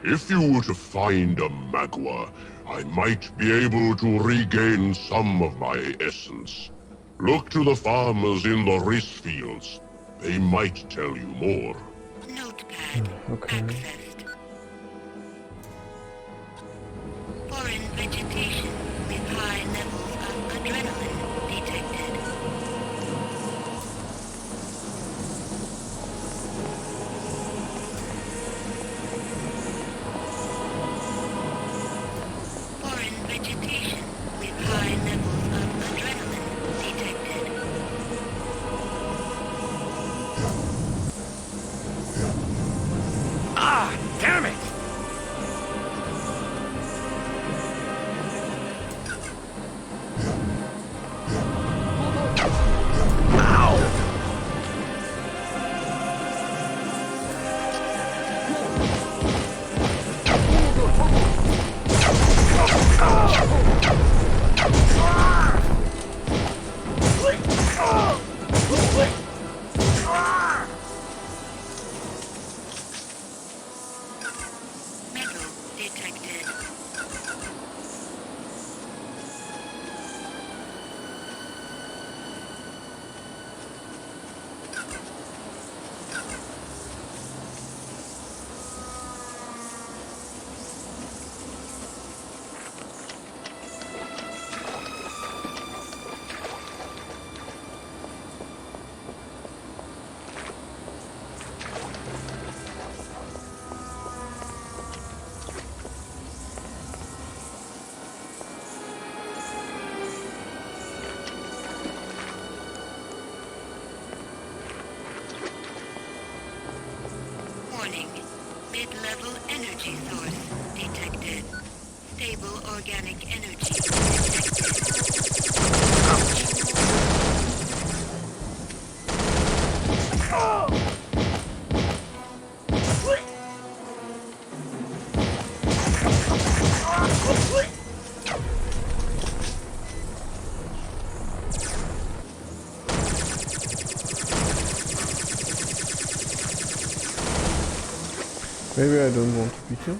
If you were to find a Magua, I might be able to regain some of my essence. Look to the farmers in the rice fields. They might tell you more. Notepad accessed. Foreign vegetation with high levels of adrenaline detected. Foreign vegetation with high levels of adrenaline detected. Ah, damn it! Metal detected. Warning. Mid-level energy source detected. Stable organic energy detected. Maybe I don't want to be here.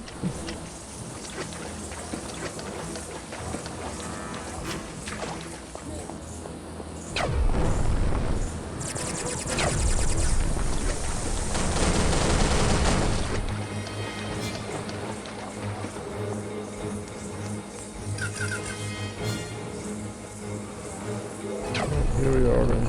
Here we are then.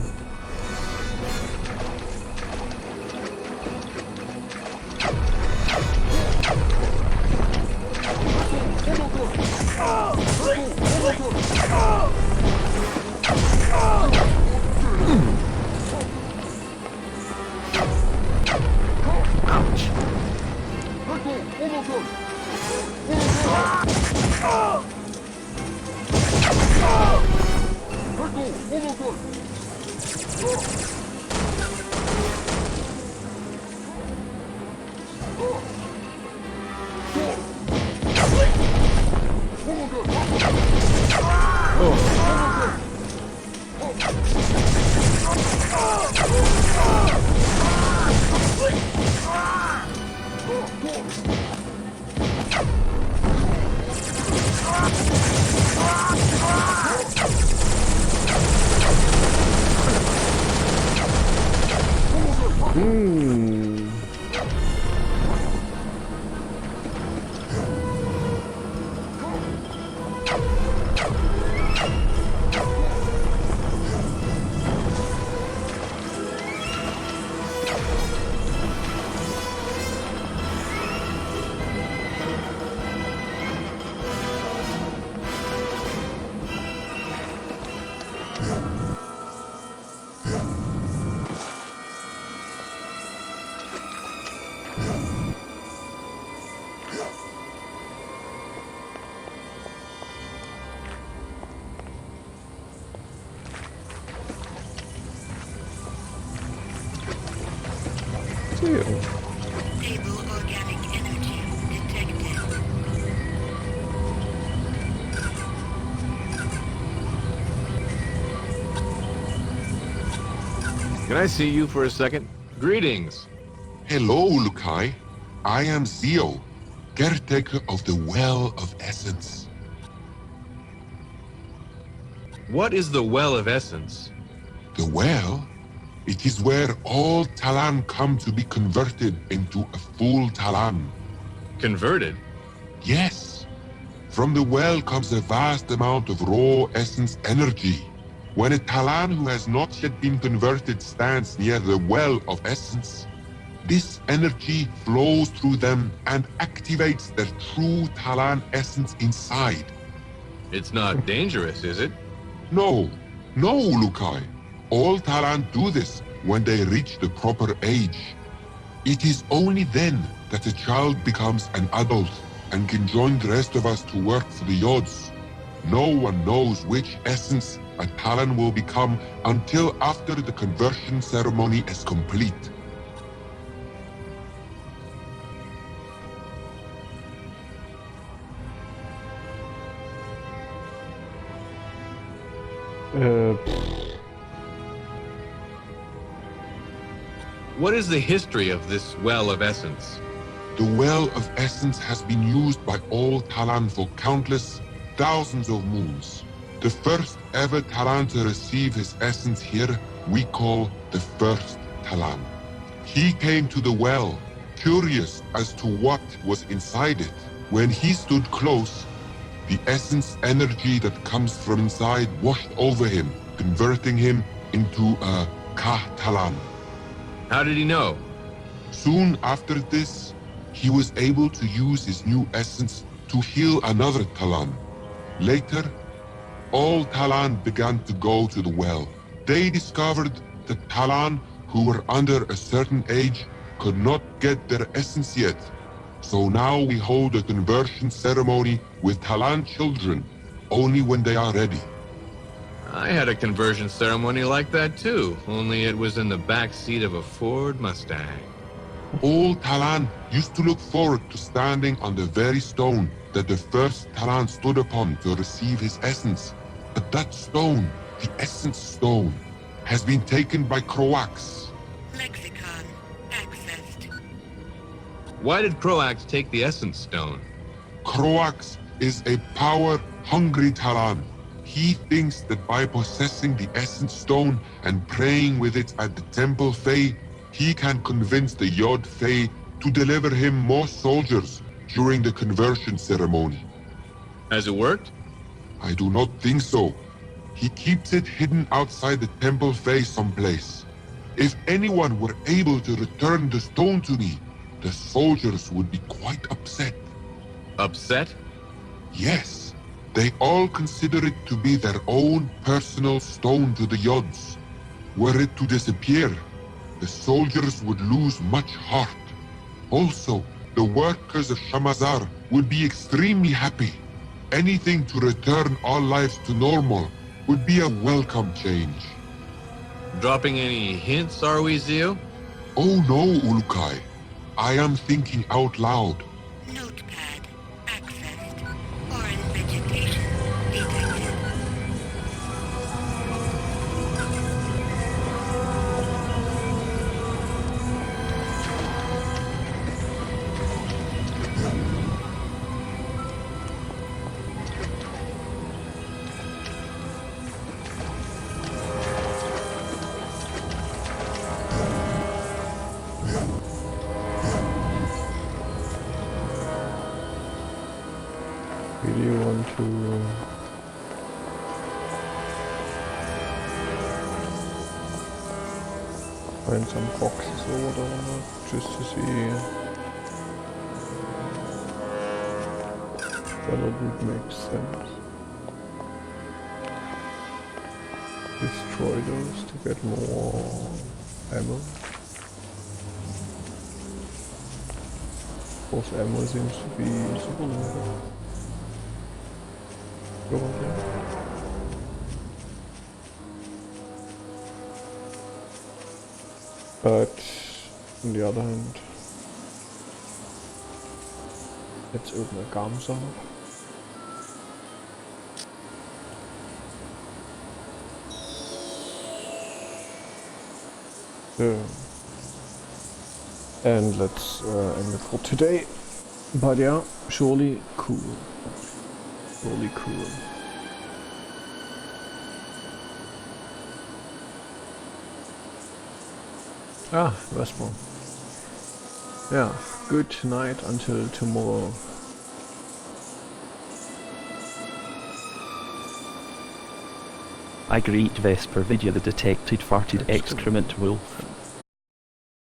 Stable organic energy detected. Can I see you for a second? Greetings. Hello, Lukai. I am Zio, caretaker of the Well of Essence. What is the Well of Essence? The well? It is where all Talan come to be converted into a full Talan. Converted? Yes. From the well comes a vast amount of raw essence energy. When a Talan who has not yet been converted stands near the well of essence, this energy flows through them and activates their true Talan essence inside. It's not dangerous, is it? No, Lukai. All Talan do this when they reach the proper age. It is only then that a child becomes an adult and can join the rest of us to work for the Yods. No one knows which essence a Talan will become until after the conversion ceremony is complete. What is the history of this Well of Essence? The Well of Essence has been used by all Talan for countless thousands of moons. The first ever Talan to receive his essence here we call the first Talan. He came to the well, curious as to what was inside it. When he stood close, the essence energy that comes from inside washed over him, converting him into a Ka Talan. How did he know? Soon after this, he was able to use his new essence to heal another Talan. Later, all Talan began to go to the well. They discovered that Talan who were under a certain age could not get their essence yet. So now we hold a conversion ceremony with Talan children, only when they are ready. I had a conversion ceremony like that too, only it was in the back seat of a Ford Mustang. All Talan used to look forward to standing on the very stone that the first Talan stood upon to receive his essence. But that stone, the Essence Stone, has been taken by Croax. Lexicon accessed. Why did Croax take the Essence Stone? Croax is a power-hungry Taran. He thinks that by possessing the Essence Stone and praying with it at the Temple Fae, he can convince the Yod Fae to deliver him more soldiers during the conversion ceremony. Has it worked? I do not think so. He keeps it hidden outside the Temple Fae someplace. If anyone were able to return the stone to me, the soldiers would be quite upset. Upset? Yes. They all consider it to be their own personal stone to the Yods. Were it to disappear, the soldiers would lose much heart. Also, the workers of Shamazar would be extremely happy. Anything to return all lives to normal would be a welcome change. Dropping any hints, are we, Zio? Oh no, Ulukai. I am thinking out loud. Notepad accessed. Foreign vegetation detected. Really want to find some boxes or whatever, just to see whether it would make sense. Destroy those to get more ammo. Of course, ammo seems to be super limited. But on the other hand, let's open a Gams up. And let's end it for today. But yeah, surely cool. Really cool. Ah, Vesper. Yeah, good night until tomorrow. I greet Vesper, video the detected farted excrement wolf.